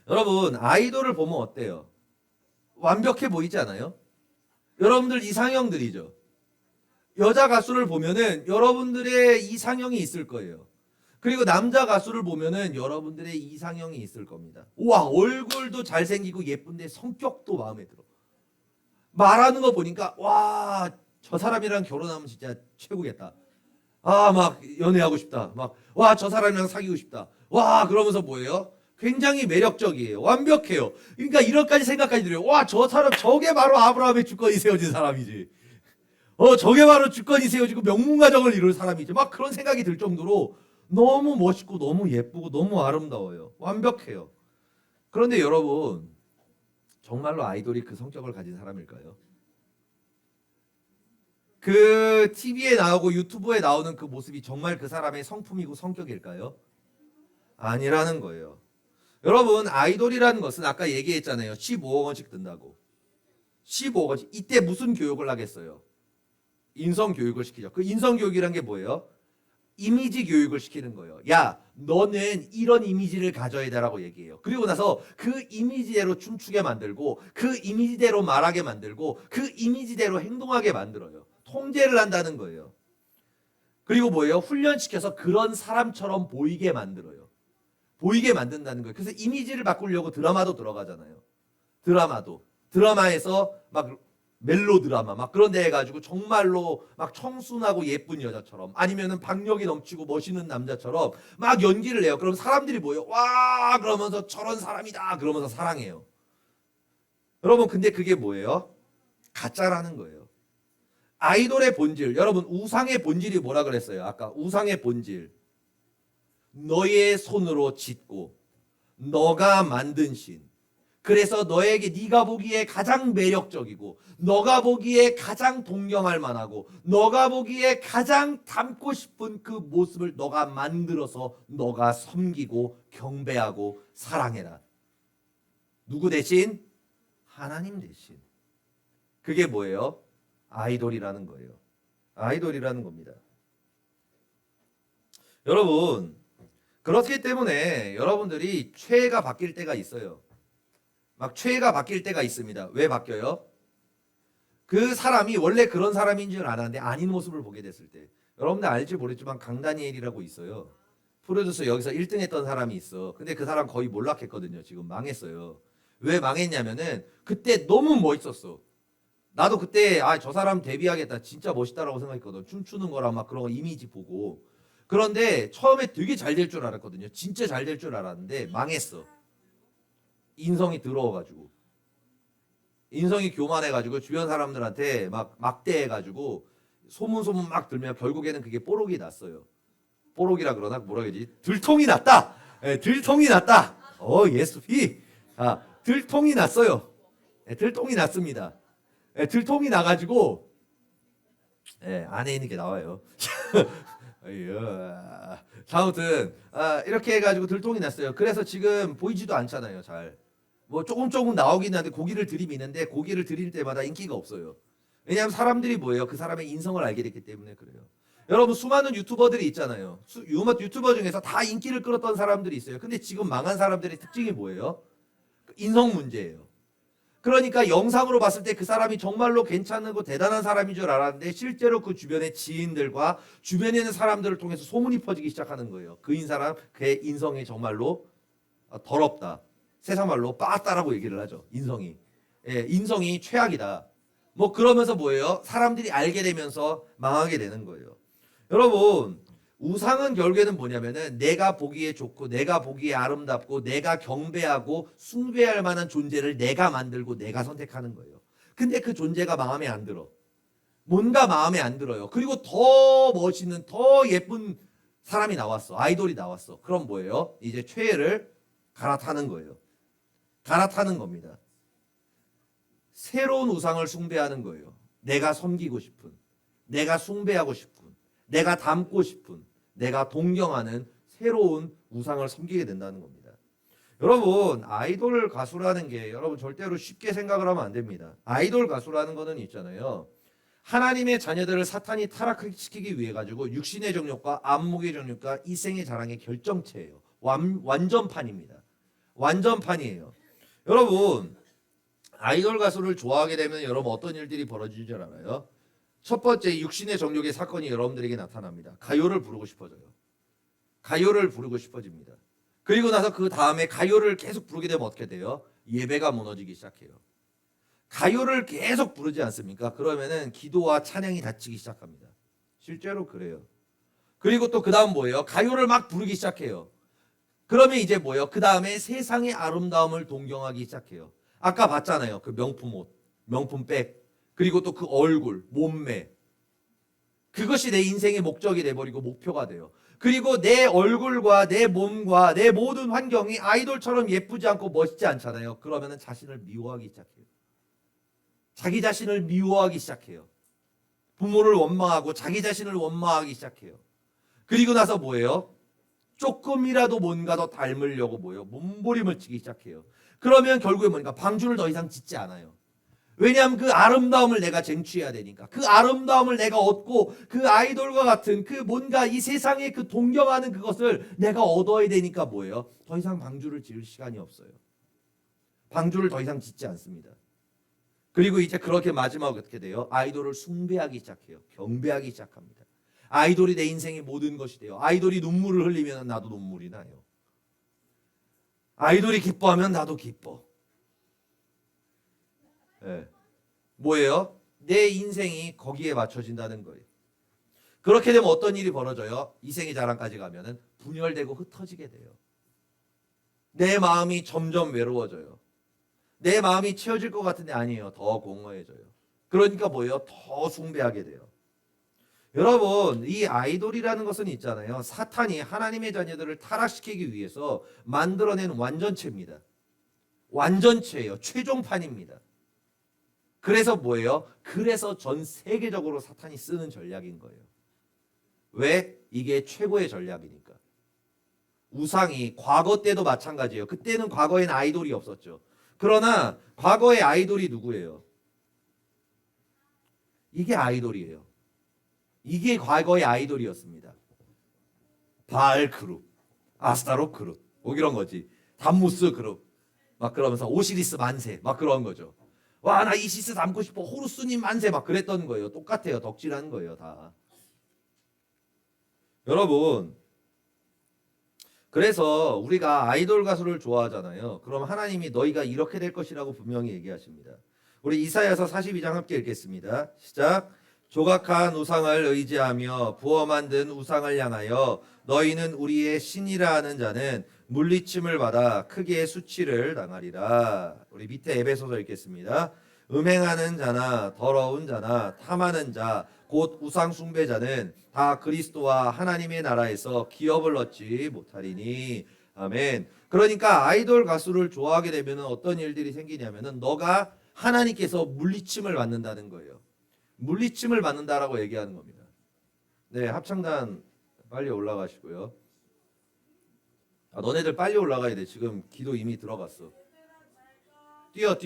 여러분, 아이돌을 보면 어때요? 완벽해 보이지 않아요? 여러분들 이상형들이죠. 여자 가수를 보면은 여러분들의 이상형이 있을 거예요. 그리고 남자 가수를 보면은 여러분들의 이상형이 있을 겁니다. 와, 얼굴도 잘생기고 예쁜데 성격도 마음에 들어. 말하는 거 보니까 와, 저 사람이랑 결혼하면 진짜 최고겠다. 아, 막 연애하고 싶다. 막 와, 저 사람이랑 사귀고 싶다. 와, 그러면서 뭐예요? 굉장히 매력적이에요. 완벽해요. 그러니까 이런까지 생각까지 들어요. 와, 저 사람 저게 바로 아브라함의 주권이 세워진 사람이지. 저게 바로 주권이 세워지고 명문가정을 이룰 사람이지. 막 그런 생각이 들 정도로 너무 멋있고 너무 예쁘고 너무 아름다워요. 완벽해요. 그런데 여러분, 정말로 아이돌이 그 성격을 가진 사람일까요? 그 TV에 나오고 유튜브에 나오는 그 모습이 정말 그 사람의 성품이고 성격일까요? 아니라는 거예요. 여러분 아이돌이라는 것은 아까 얘기했잖아요. 15억 원씩 든다고. 15억 원씩. 이때 무슨 교육을 하겠어요? 인성 교육을 시키죠. 그 인성 교육이란 게 뭐예요? 이미지 교육을 시키는 거예요. 야, 너는 이런 이미지를 가져야 되라고 얘기해요. 그리고 나서 그 이미지대로 춤추게 만들고 그 이미지대로 말하게 만들고 그 이미지대로 행동하게 만들어요. 통제를 한다는 거예요. 그리고 뭐예요? 훈련시켜서 그런 사람처럼 보이게 만들어요. 보이게 만든다는 거예요. 그래서 이미지를 바꾸려고 드라마도 들어가잖아요. 드라마에서 막 멜로드라마 막 그런 데 해가지고 정말로 막 청순하고 예쁜 여자처럼 아니면은 박력이 넘치고 멋있는 남자처럼 막 연기를 해요. 그럼 사람들이 뭐예요? 와 그러면서 저런 사람이다 그러면서 사랑해요. 여러분 근데 그게 뭐예요? 가짜라는 거예요. 아이돌의 본질, 여러분 우상의 본질이 뭐라 그랬어요? 아까 우상의 본질, 너의 손으로 짓고 너가 만든 신, 그래서 너에게 네가 보기에 가장 매력적이고 너가 보기에 가장 동경할 만하고 너가 보기에 가장 닮고 싶은 그 모습을 너가 만들어서 너가 섬기고 경배하고 사랑해라. 누구 대신? 하나님 대신. 그게 뭐예요? 아이돌이라는 거예요. 아이돌이라는 겁니다. 여러분 그렇기 때문에 여러분들이 최애가 바뀔 때가 있어요. 막 최애가 바뀔 때가 있습니다. 왜 바뀌어요? 그 사람이 원래 그런 사람인 줄 알았는데 아닌 모습을 보게 됐을 때. 여러분들 알지 모르겠지만 강다니엘이라고 있어요. 프로듀서 여기서 1등 했던 사람이 있어. 근데 그 사람 거의 몰락했거든요. 지금 망했어요. 왜 망했냐면은 그때 너무 멋있었어. 나도 그때 저 사람 데뷔하겠다 진짜 멋있다라고 생각했거든. 춤추는 거랑 막 그런 거 이미지 보고. 그런데 처음에 되게 잘 될 줄 알았거든요. 진짜 잘 될 줄 알았는데 망했어. 인성이 더러워가지고, 인성이 교만해가지고 주변 사람들한테 막 막대해가지고 소문 막 들면 결국에는 그게 뽀록이 났어요. 뽀록이라 그러나 뭐라 그러지? 들통이 났다. 들통이 났다. 예수피. 들통이 났어요. 들통이 났습니다. 들통이 나가지고 안에 있는 게 나와요. 아무튼 이렇게 해가지고 들통이 났어요. 그래서 지금 보이지도 않잖아요. 잘 뭐 조금 나오긴 하는데 고기를 들이미는데 고기를 들일 때마다 인기가 없어요. 왜냐하면 사람들이 뭐예요? 그 사람의 인성을 알게 됐기 때문에 그래요. 여러분 수많은 유튜버들이 있잖아요. 유튜버 중에서 다 인기를 끌었던 사람들이 있어요. 근데 지금 망한 사람들의 특징이 뭐예요? 인성 문제예요. 그러니까 영상으로 봤을 때 그 사람이 정말로 괜찮고 대단한 사람인 줄 알았는데 실제로 그 주변의 지인들과 주변에 있는 사람들을 통해서 소문이 퍼지기 시작하는 거예요. 사람 그의 인성이 정말로 더럽다. 세상 말로 빠따라고 얘기를 하죠. 인성이 최악이다. 뭐 그러면서 뭐예요? 사람들이 알게 되면서 망하게 되는 거예요. 여러분 우상은 결국에는 뭐냐면은 내가 보기에 좋고 내가 보기에 아름답고 내가 경배하고 숭배할 만한 존재를 내가 만들고 내가 선택하는 거예요. 근데 그 존재가 마음에 안 들어. 뭔가 마음에 안 들어요. 그리고 더 멋있는 더 예쁜 사람이 나왔어. 아이돌이 나왔어. 그럼 뭐예요? 이제 최애를 갈아타는 거예요. 갈아타는 겁니다. 새로운 우상을 숭배하는 거예요. 내가 섬기고 싶은, 내가 숭배하고 싶은, 내가 닮고 싶은, 내가 동경하는 새로운 우상을 섬기게 된다는 겁니다. 여러분 아이돌 가수라는 게 여러분 절대로 쉽게 생각을 하면 안 됩니다. 아이돌 가수라는 거는 있잖아요. 하나님의 자녀들을 사탄이 타락시키기 위해 가지고 육신의 정욕과 안목의 정욕과 이생의 자랑의 결정체예요. 완전판입니다. 완전판이에요. 여러분 아이돌 가수를 좋아하게 되면 여러분 어떤 일들이 벌어질 줄 알아요? 첫 번째 육신의 정욕의 사건이 여러분들에게 나타납니다. 가요를 부르고 싶어져요. 가요를 부르고 싶어집니다. 그리고 나서 그 다음에 가요를 계속 부르게 되면 어떻게 돼요? 예배가 무너지기 시작해요. 가요를 계속 부르지 않습니까? 그러면은 기도와 찬양이 닫히기 시작합니다. 실제로 그래요. 그리고 또 그 다음 뭐예요? 가요를 막 부르기 시작해요. 그러면 이제 뭐예요? 그 다음에 세상의 아름다움을 동경하기 시작해요. 아까 봤잖아요. 그 명품 옷, 명품 백, 그리고 또 그 얼굴, 몸매. 그것이 내 인생의 목적이 돼버리고 목표가 돼요. 그리고 내 얼굴과 내 몸과 내 모든 환경이 아이돌처럼 예쁘지 않고 멋있지 않잖아요. 그러면은 자신을 미워하기 시작해요. 자기 자신을 미워하기 시작해요. 부모를 원망하고 자기 자신을 원망하기 시작해요. 그리고 나서 뭐예요? 조금이라도 뭔가 더 닮으려고 뭐요? 몸부림을 치기 시작해요. 그러면 결국에 뭐니까 방주를 더 이상 짓지 않아요. 왜냐하면 그 아름다움을 내가 쟁취해야 되니까. 그 아름다움을 내가 얻고 그 아이돌과 같은 그 뭔가 이 세상에 그 동경하는 그것을 내가 얻어야 되니까 뭐예요? 더 이상 방주를 지을 시간이 없어요. 방주를 더 이상 짓지 않습니다. 그리고 이제 그렇게 마지막에 어떻게 돼요? 아이돌을 숭배하기 시작해요. 경배하기 시작합니다. 아이돌이 내 인생의 모든 것이 돼요. 아이돌이 눈물을 흘리면 나도 눈물이 나요. 아이돌이 기뻐하면 나도 기뻐. 네. 뭐예요? 내 인생이 거기에 맞춰진다는 거예요. 그렇게 되면 어떤 일이 벌어져요? 이생의 자랑까지 가면은 분열되고 흩어지게 돼요. 내 마음이 점점 외로워져요. 내 마음이 채워질 것 같은데 아니에요. 더 공허해져요. 그러니까 뭐예요? 더 숭배하게 돼요. 여러분, 이 아이돌이라는 것은 있잖아요. 사탄이 하나님의 자녀들을 타락시키기 위해서 만들어낸 완전체입니다. 완전체예요. 최종판입니다. 그래서 뭐예요? 그래서 전 세계적으로 사탄이 쓰는 전략인 거예요. 왜? 이게 최고의 전략이니까. 우상이 과거 때도 마찬가지예요. 그때는 과거엔 아이돌이 없었죠. 그러나 과거의 아이돌이 누구예요? 이게 아이돌이에요. 이게 과거의 아이돌이었습니다. 바알 그룹, 아스타롯 그룹, 뭐 이런 거지. 담무스 그룹, 막 그러면서 오시리스 만세, 막 그런 거죠. 와, 나 이시스 닮고 싶어. 호루스님 만세, 막 그랬던 거예요. 똑같아요. 덕질하는 거예요, 다. 여러분, 그래서 우리가 아이돌 가수를 좋아하잖아요. 그럼 하나님이 너희가 이렇게 될 것이라고 분명히 얘기하십니다. 우리 이사야서 42장 함께 읽겠습니다. 시작. 조각한 우상을 의지하며 부어 만든 우상을 향하여 너희는 우리의 신이라 하는 자는 물리침을 받아 크게 수치를 당하리라. 우리 밑에 에베소서 읽겠습니다. 음행하는 자나 더러운 자나 탐하는 자 곧 우상 숭배자는 다 그리스도와 하나님의 나라에서 기업을 얻지 못하리니. 아멘. 그러니까 아이돌 가수를 좋아하게 되면 어떤 일들이 생기냐면은 너가 하나님께서 물리침을 받는다는 거예요. 물리침을 받는다라고 얘기하는 겁니다. 네, 합창단 빨리 올라가시고요. 아, 너네들 빨리 올라가야 돼. 지금 기도 이미 들어갔어. 뛰어.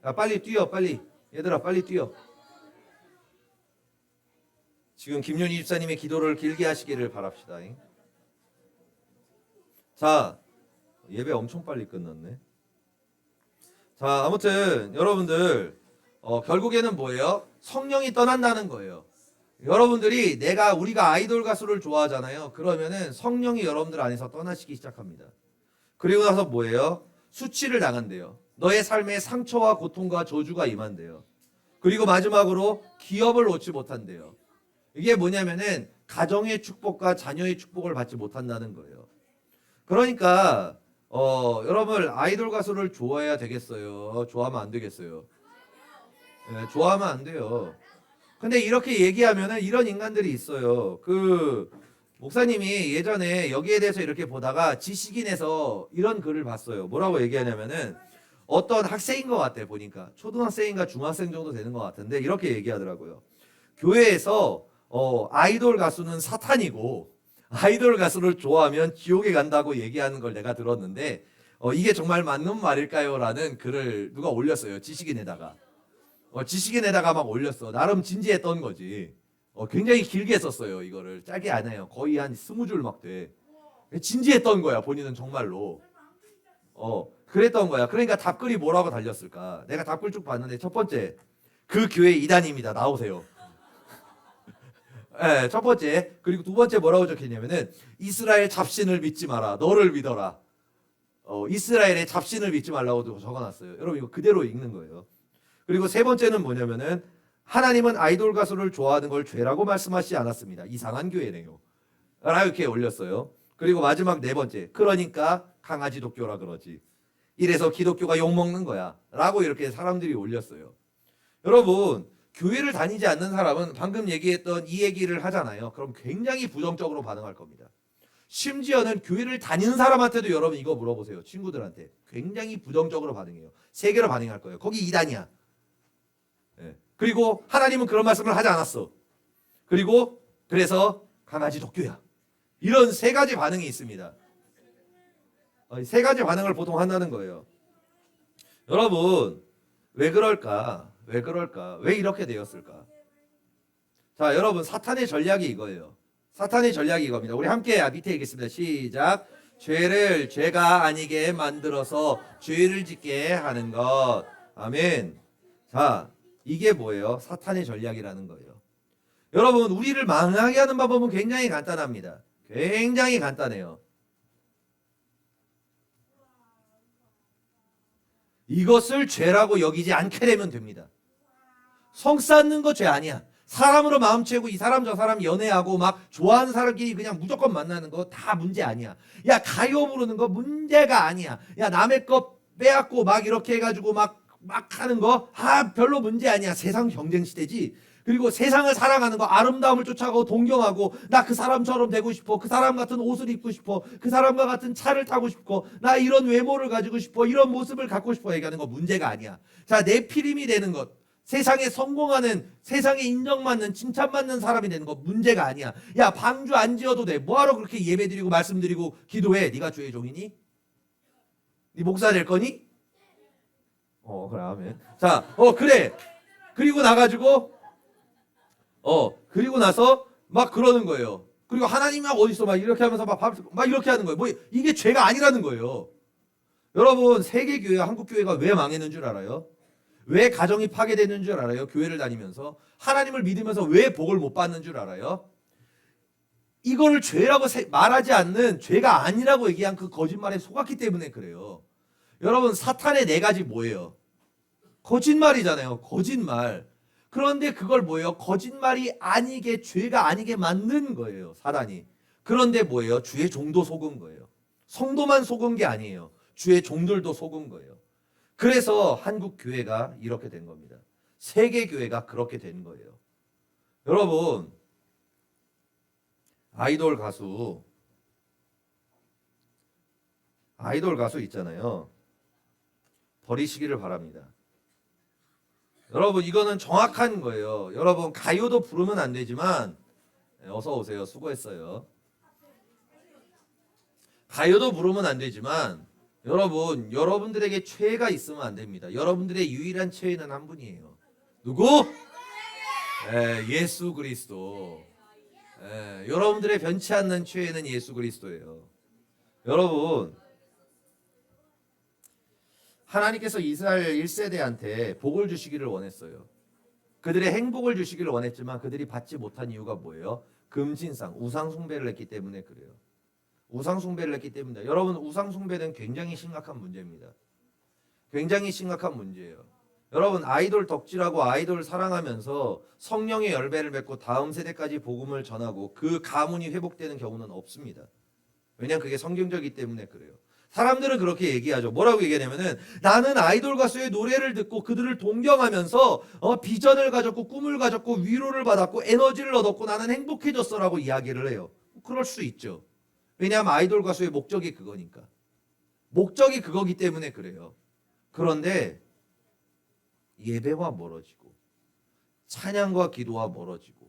야, 빨리 뛰어, 빨리. 얘들아, 빨리 뛰어. 지금 김윤희 집사님의 기도를 길게 하시기를 바랍시다. 자, 예배 엄청 빨리 끝났네. 자, 아무튼 여러분들 결국에는 뭐예요? 성령이 떠난다는 거예요. 여러분들이 우리가 아이돌 가수를 좋아하잖아요. 그러면은 성령이 여러분들 안에서 떠나시기 시작합니다. 그리고 나서 뭐예요? 수치를 당한대요. 너의 삶에 상처와 고통과 저주가 임한대요. 그리고 마지막으로 기업을 얻지 못한대요. 이게 뭐냐면은 가정의 축복과 자녀의 축복을 받지 못한다는 거예요. 그러니까 여러분 아이돌 가수를 좋아해야 되겠어요? 좋아하면 안 되겠어요? 네, 좋아하면 안 돼요. 근데 이렇게 얘기하면은 이런 인간들이 있어요. 그 목사님이 예전에 여기에 대해서 이렇게 보다가 지식인에서 이런 글을 봤어요. 뭐라고 얘기하냐면은 어떤 학생인 것 같아 보니까 초등학생인가 중학생 정도 되는 것 같은데 이렇게 얘기하더라고요. 교회에서 아이돌 가수는 사탄이고 아이돌 가수를 좋아하면 지옥에 간다고 얘기하는 걸 내가 들었는데 이게 정말 맞는 말일까요? 라는 글을 누가 올렸어요. 지식인에다가 막 올렸어. 나름 진지했던 거지. 굉장히 길게 썼어요. 이거를 짧게 안 해요. 거의 한 20줄 막 돼. 진지했던 거야. 본인은 정말로. 그랬던 거야. 그러니까 답글이 뭐라고 달렸을까? 내가 답글 쭉 봤는데 첫 번째, 그 교회 이단입니다. 나오세요. 네, 첫 번째. 그리고 두 번째 뭐라고 적혔냐면은 이스라엘 잡신을 믿지 마라. 너를 믿어라. 이스라엘의 잡신을 믿지 말라고 적어놨어요. 여러분 이거 그대로 읽는 거예요. 그리고 세 번째는 뭐냐면은 하나님은 아이돌 가수를 좋아하는 걸 죄라고 말씀하시지 않았습니다. 이상한 교회네요. 라고 이렇게 올렸어요. 그리고 마지막 네 번째. 그러니까 강아지 독교라 그러지. 이래서 기독교가 욕먹는 거야. 라고 이렇게 사람들이 올렸어요. 여러분 교회를 다니지 않는 사람은 방금 얘기했던 이 얘기를 하잖아요. 그럼 굉장히 부정적으로 반응할 겁니다. 심지어는 교회를 다니는 사람한테도 여러분 이거 물어보세요. 친구들한테. 굉장히 부정적으로 반응해요. 세 개로 반응할 거예요. 거기 이단이야. 네. 그리고 하나님은 그런 말씀을 하지 않았어. 그리고 그래서 강아지 독교야. 이런 세 가지 반응이 있습니다. 세 가지 반응을 보통 한다는 거예요. 여러분, 왜 그럴까? 왜 그럴까? 왜 이렇게 되었을까? 자, 여러분, 사탄의 전략이 이거예요. 사탄의 전략이 이겁니다. 우리 함께 밑에 읽겠습니다. 시작. 죄를 죄가 아니게 만들어서 죄를 짓게 하는 것. 아멘. 자, 이게 뭐예요? 사탄의 전략이라는 거예요. 여러분, 우리를 망하게 하는 방법은 굉장히 간단합니다. 굉장히 간단해요. 이것을 죄라고 여기지 않게 되면 됩니다. 성 쌓는 거 죄 아니야. 사람으로 마음 채우고 이 사람 저 사람 연애하고 막 좋아하는 사람끼리 그냥 무조건 만나는 거 다 문제 아니야. 야, 가요 부르는 거 문제가 아니야. 야, 남의 거 빼앗고 막 이렇게 해가지고 막 하는 거 별로 문제 아니야. 세상 경쟁 시대지. 그리고 세상을 사랑하는 거, 아름다움을 쫓아가고 동경하고, 나 그 사람처럼 되고 싶어, 그 사람 같은 옷을 입고 싶어, 그 사람과 같은 차를 타고 싶고, 나 이런 외모를 가지고 싶어, 이런 모습을 갖고 싶어 얘기하는 거 문제가 아니야. 자, 내 피림이 되는 것, 세상에 성공하는, 세상에 인정받는, 칭찬받는 사람이 되는 거 문제가 아니야. 야, 방주 안 지어도 돼. 뭐하러 그렇게 예배드리고 말씀드리고 기도해? 네가 주의 종이니? 네 목사 될 거니? 그래, 아멘. 자, 그래. 그리고 나가지고 그리고 나서 막 그러는 거예요. 그리고 하나님 막 어디 있어? 막 이렇게 하면서 막 이렇게 하는 거예요. 뭐 이게 죄가 아니라는 거예요. 여러분, 세계 교회, 한국 교회가 왜 망했는 줄 알아요? 왜 가정이 파괴되는 줄 알아요? 교회를 다니면서 하나님을 믿으면서 왜 복을 못 받는 줄 알아요? 이거를 죄라고 말하지 않는, 죄가 아니라고 얘기한 그 거짓말에 속았기 때문에 그래요. 여러분, 사탄의 네 가지 뭐예요? 거짓말이잖아요. 거짓말. 그런데 그걸 뭐예요? 거짓말이 아니게, 죄가 아니게 만든 거예요, 사단이. 그런데 뭐예요? 주의 종도 속은 거예요. 성도만 속은 게 아니에요. 주의 종들도 속은 거예요. 그래서 한국 교회가 이렇게 된 겁니다. 세계 교회가 그렇게 된 거예요. 여러분, 아이돌 가수 있잖아요. 버리시기를 바랍니다. 여러분, 이거는 정확한 거예요. 여러분, 가요도 부르면 안 되지만, 어서 오세요. 수고했어요. 가요도 부르면 안 되지만, 여러분, 여러분들에게 최애가 있으면 안 됩니다. 여러분들의 유일한 최애는 한 분이에요. 누구? 예수 그리스도. 여러분들의 변치 않는 최애는 예수 그리스도예요. 여러분, 하나님께서 이스라엘 1세대한테 복을 주시기를 원했어요. 그들의 행복을 주시기를 원했지만 그들이 받지 못한 이유가 뭐예요? 금신상, 우상 숭배를 했기 때문에 그래요. 우상 숭배를 했기 때문이다. 여러분, 우상 숭배는 굉장히 심각한 문제입니다. 굉장히 심각한 문제예요. 여러분, 아이돌 덕질하고 아이돌 사랑하면서 성령의 열매를 맺고 다음 세대까지 복음을 전하고 그 가문이 회복되는 경우는 없습니다. 왜냐하면 그게 성경적이기 때문에 그래요. 사람들은 그렇게 얘기하죠. 뭐라고 얘기하냐면은, 나는 아이돌 가수의 노래를 듣고 그들을 동경하면서 비전을 가졌고 꿈을 가졌고 위로를 받았고 에너지를 얻었고 나는 행복해졌어라고 이야기를 해요. 그럴 수 있죠. 왜냐하면 아이돌 가수의 목적이 그거니까. 목적이 그거기 때문에 그래요. 그런데 예배와 멀어지고 찬양과 기도와 멀어지고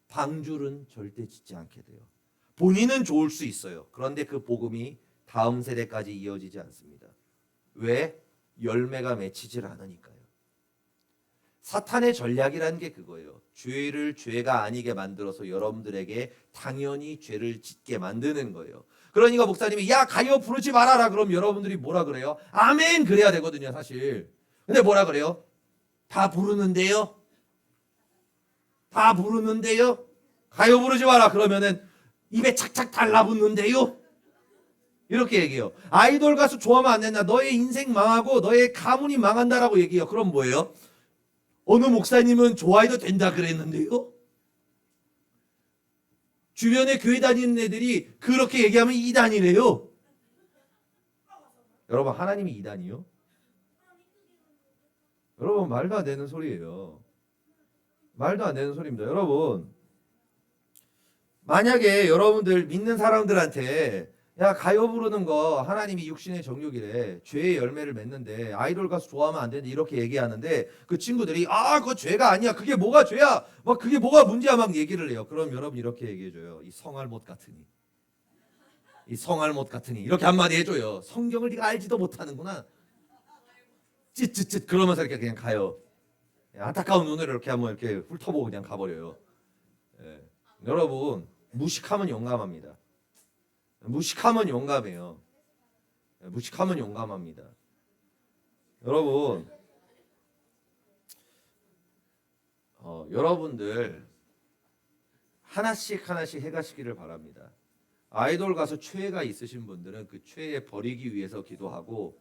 방주는 절대 짓지 않게 돼요. 본인은 좋을 수 있어요. 그런데 그 복음이 다음 세대까지 이어지지 않습니다. 왜? 열매가 맺히질 않으니까요. 사탄의 전략이라는 게 그거예요. 죄를 죄가 아니게 만들어서 여러분들에게 당연히 죄를 짓게 만드는 거예요. 그러니까 목사님이 야, 가요 부르지 말아라 그럼 여러분들이 뭐라 그래요? 아멘 그래야 되거든요, 사실. 근데 뭐라 그래요? 다 부르는데요? 다 부르는데요? 가요 부르지 마라 그러면은 입에 착착 달라붙는데요? 이렇게 얘기해요. 아이돌 가수 좋아하면 안 된다. 너의 인생 망하고 너의 가문이 망한다라고 얘기해요. 그럼 뭐예요? 어느 목사님은 좋아해도 된다 그랬는데요? 주변에 교회 다니는 애들이 그렇게 얘기하면 이단이래요. 여러분, 하나님이 이단이요? 여러분, 말도 안 되는 소리예요. 말도 안 되는 소리입니다. 여러분, 만약에 여러분들 믿는 사람들한테 야, 가요 부르는 거 하나님이 육신의 정욕이래, 죄의 열매를 맺는데 아이돌 가수 좋아하면 안 되는데 이렇게 얘기하는데 그 친구들이 그거 죄가 아니야, 그게 뭐가 죄야, 막 그게 뭐가 문제야 막 얘기를 해요. 그럼 여러분 이렇게 얘기해줘요. 이 성알못 같으니 이 성알못 같으니 이렇게 한마디 해줘요. 성경을 네가 알지도 못하는구나. 찌찌찌 그러면서 이렇게 그냥 가요. 안타까운 눈으로 이렇게 한번 이렇게 훑어보고 그냥 가버려요. 예. 여러분 무식하면 용감합니다. 무식하면 용감해요. 예, 무식하면 용감합니다. 여러분 여러분들 하나씩 하나씩 해가시기를 바랍니다. 아이돌 가수 최애가 있으신 분들은 그 최애 버리기 위해서 기도하고,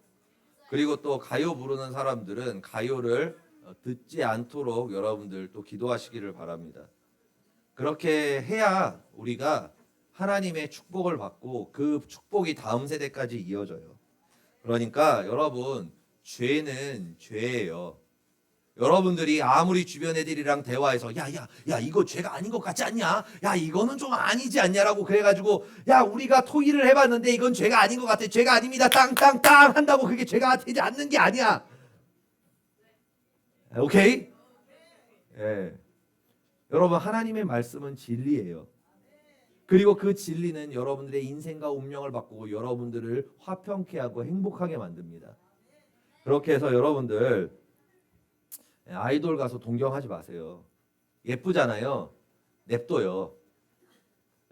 그리고 또 가요 부르는 사람들은 가요를 듣지 않도록 여러분들 또 기도하시기를 바랍니다. 그렇게 해야 우리가 하나님의 축복을 받고 그 축복이 다음 세대까지 이어져요. 그러니까 여러분 죄는 죄예요. 여러분들이 아무리 주변 애들이랑 대화해서 야 이거 죄가 아닌 것 같지 않냐? 야 이거는 좀 아니지 않냐라고 그래가지고 야 우리가 토의를 해봤는데 이건 죄가 아닌 것 같아. 죄가 아닙니다. 땅땅땅 한다고 그게 죄가 되지 않는 게 아니야. 오케이? 예. 여러분 하나님의 말씀은 진리예요. 그리고 그 진리는 여러분들의 인생과 운명을 바꾸고 여러분들을 화평케 하고 행복하게 만듭니다. 그렇게 해서 여러분들 아이돌 가수 동경하지 마세요. 예쁘잖아요. 냅둬요.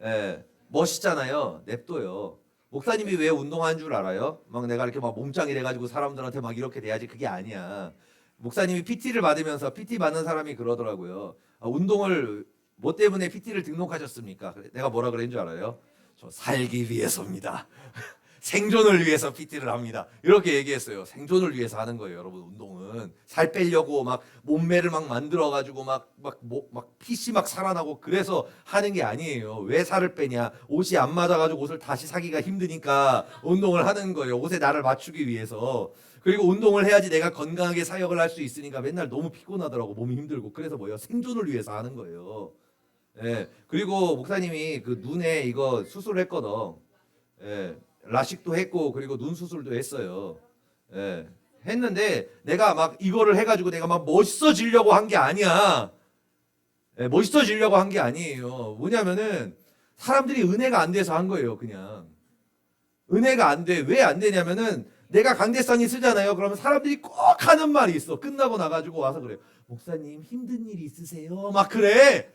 예, 멋있잖아요. 냅둬요. 목사님이 왜 운동하는 줄 알아요? 막 내가 이렇게 막 몸짱이 돼가지고 사람들한테 막 이렇게 돼야지, 그게 아니야. 목사님이 PT를 받으면서 PT 받는 사람이 그러더라고요. 운동을 뭐 때문에 PT를 등록하셨습니까? 내가 뭐라 그랬는 줄 알아요? 저 살기 위해서입니다. 생존을 위해서 PT를 합니다. 이렇게 얘기했어요. 생존을 위해서 하는 거예요, 여러분. 운동은 살 빼려고 막 몸매를 막 만들어 가지고 막 핏이 막 살아나고 그래서 하는 게 아니에요. 왜 살을 빼냐? 옷이 안 맞아 가지고 옷을 다시 사기가 힘드니까 운동을 하는 거예요. 옷에 나를 맞추기 위해서. 그리고 운동을 해야지 내가 건강하게 사역을 할 수 있으니까 맨날 너무 피곤하더라고. 몸이 힘들고. 그래서 뭐예요? 생존을 위해서 하는 거예요. 예. 그리고 목사님이 그 눈에 이거 수술했거든. 예. 라식도 했고 그리고 눈 수술도 했어요. 예. 했는데 내가 막 이거를 해가지고 내가 막 멋있어지려고 한 게 아니야. 예, 멋있어지려고 한 게 아니에요. 뭐냐면은 사람들이 은혜가 안 돼서 한 거예요. 그냥 은혜가 안 돼. 왜 안 되냐면은 내가 강대상이 쓰잖아요. 그러면 사람들이 꼭 하는 말이 있어. 끝나고 나가지고 와서 그래요. 목사님 힘든 일 있으세요? 막 그래.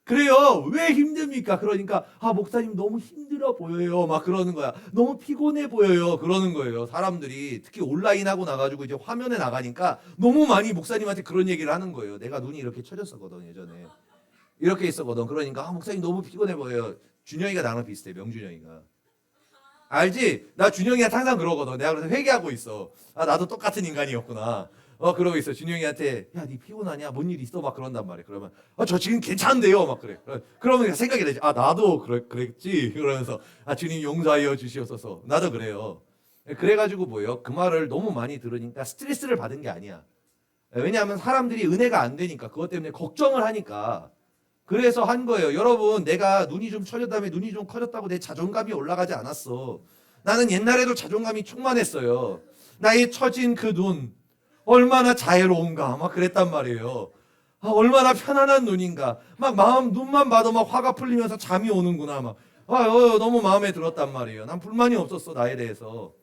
그래요. 왜 힘듭니까? 그러니까 목사님 너무 힘들어 보여요. 막 그러는 거야. 너무 피곤해 보여요. 그러는 거예요. 사람들이 특히 온라인 하고 나가지고 이제 화면에 나가니까 너무 많이 목사님한테 그런 얘기를 하는 거예요. 내가 눈이 이렇게 쳐졌었거든 예전에. 이렇게 있었거든. 그러니까 목사님 너무 피곤해 보여요. 준영이가 나랑 비슷해. 명준영이가. 알지? 나 준영이한테 항상 그러거든. 내가 그래서 회개하고 있어. 나도 똑같은 인간이었구나. 그러고 있어. 준영이한테 야, 니 피곤하냐? 뭔 일 있어? 막 그런단 말이야. 그러면 저 지금 괜찮은데요? 막 그래. 그러면 생각이 되지. 나도 그랬지. 그러면서 주님 용서하여 주시옵소서. 나도 그래요. 그래가지고 뭐예요? 그 말을 너무 많이 들으니까 스트레스를 받은 게 아니야. 왜냐하면 사람들이 은혜가 안 되니까, 그것 때문에 걱정을 하니까 그래서 한 거예요. 여러분, 내가 눈이 좀 처졌다며 눈이 좀 커졌다고 내 자존감이 올라가지 않았어. 나는 옛날에도 자존감이 충만했어요. 나의 처진 그 눈 얼마나 자애로운가 막 그랬단 말이에요. 얼마나 편안한 눈인가. 막 눈만 봐도 막 화가 풀리면서 잠이 오는구나. 막 너무 마음에 들었단 말이에요. 난 불만이 없었어, 나에 대해서.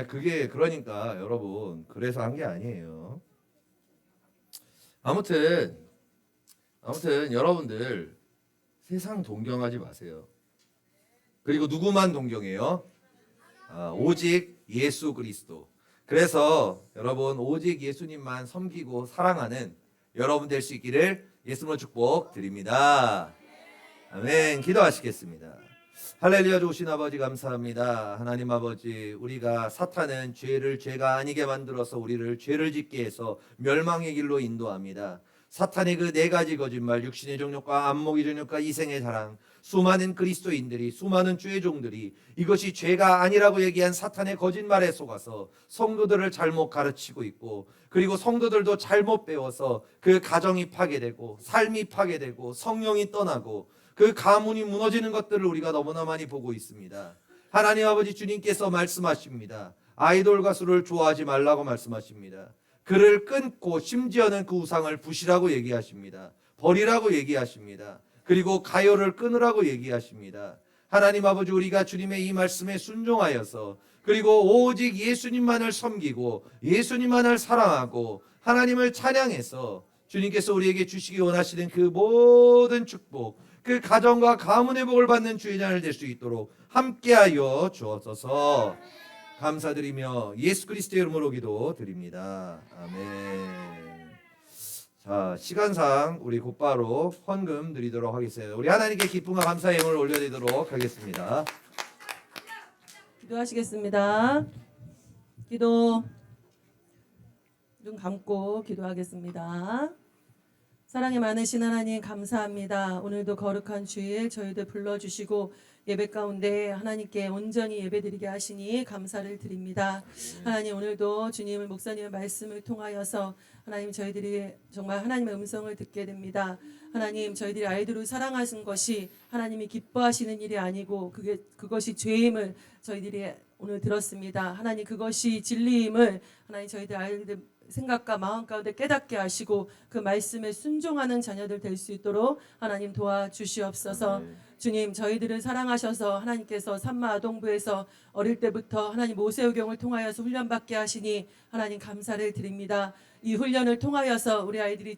그게 그러니까 여러분, 그래서 한 게 아니에요. 아무튼 여러분들 세상 동경하지 마세요. 그리고 누구만 동경해요? 오직 예수 그리스도. 그래서 여러분 오직 예수님만 섬기고 사랑하는 여러분 될 수 있기를 예수님으로 축복드립니다. 아멘. 기도하시겠습니다. 할렐루야. 좋으신 아버지 감사합니다. 하나님 아버지, 우리가 사탄은 죄를 죄가 아니게 만들어서 우리를 죄를 짓게 해서 멸망의 길로 인도합니다. 사탄의 그 네 가지 거짓말, 육신의 정욕과 안목의 정욕과 이생의 자랑, 수많은 그리스도인들이, 수많은 주의 종들이 이것이 죄가 아니라고 얘기한 사탄의 거짓말에 속아서 성도들을 잘못 가르치고 있고, 그리고 성도들도 잘못 배워서 그 가정이 파괴되고 삶이 파괴되고 성령이 떠나고 그 가문이 무너지는 것들을 우리가 너무나 많이 보고 있습니다. 하나님 아버지, 주님께서 말씀하십니다. 아이돌 가수를 좋아하지 말라고 말씀하십니다. 그를 끊고 심지어는 그 우상을 부시라고 얘기하십니다. 버리라고 얘기하십니다. 그리고 가요를 끊으라고 얘기하십니다. 하나님 아버지, 우리가 주님의 이 말씀에 순종하여서 그리고 오직 예수님만을 섬기고 예수님만을 사랑하고 하나님을 찬양해서 주님께서 우리에게 주시기 원하시는 그 모든 축복, 그 가정과 가문의 복을 받는 주의 자녀 될 수 있도록 함께하여 주옵소서. 감사드리며 예수 그리스도의 이름으로 기도드립니다. 아멘. 자, 시간상 우리 곧바로 헌금 드리도록 하겠습니다. 우리 하나님께 기쁨과 감사의 예물을 올려드리도록 하겠습니다. 기도하시겠습니다. 기도. 눈 감고 기도하겠습니다. 사랑이 많으신 하나님 감사합니다. 오늘도 거룩한 주일 저희들 불러주시고 예배 가운데 하나님께 온전히 예배드리게 하시니 감사를 드립니다. 하나님, 오늘도 주님의 목사님의 말씀을 통하여서 하나님, 저희들이 정말 하나님의 음성을 듣게 됩니다. 하나님, 저희들이 아이들을 사랑하신 것이 하나님이 기뻐하시는 일이 아니고 그것이 죄임을 저희들이 오늘 들었습니다. 하나님, 그것이 진리임을 하나님, 저희들 아이들 생각과 마음 가운데 깨닫게 하시고 그 말씀에 순종하는 자녀들 될 수 있도록 하나님 도와주시옵소서. 주님, 저희들을 사랑하셔서 하나님께서 삼마아동부에서 어릴 때부터 하나님 모세오경을 통하여서 훈련받게 하시니 하나님 감사를 드립니다. 이 훈련을 통하여서 우리 아이들이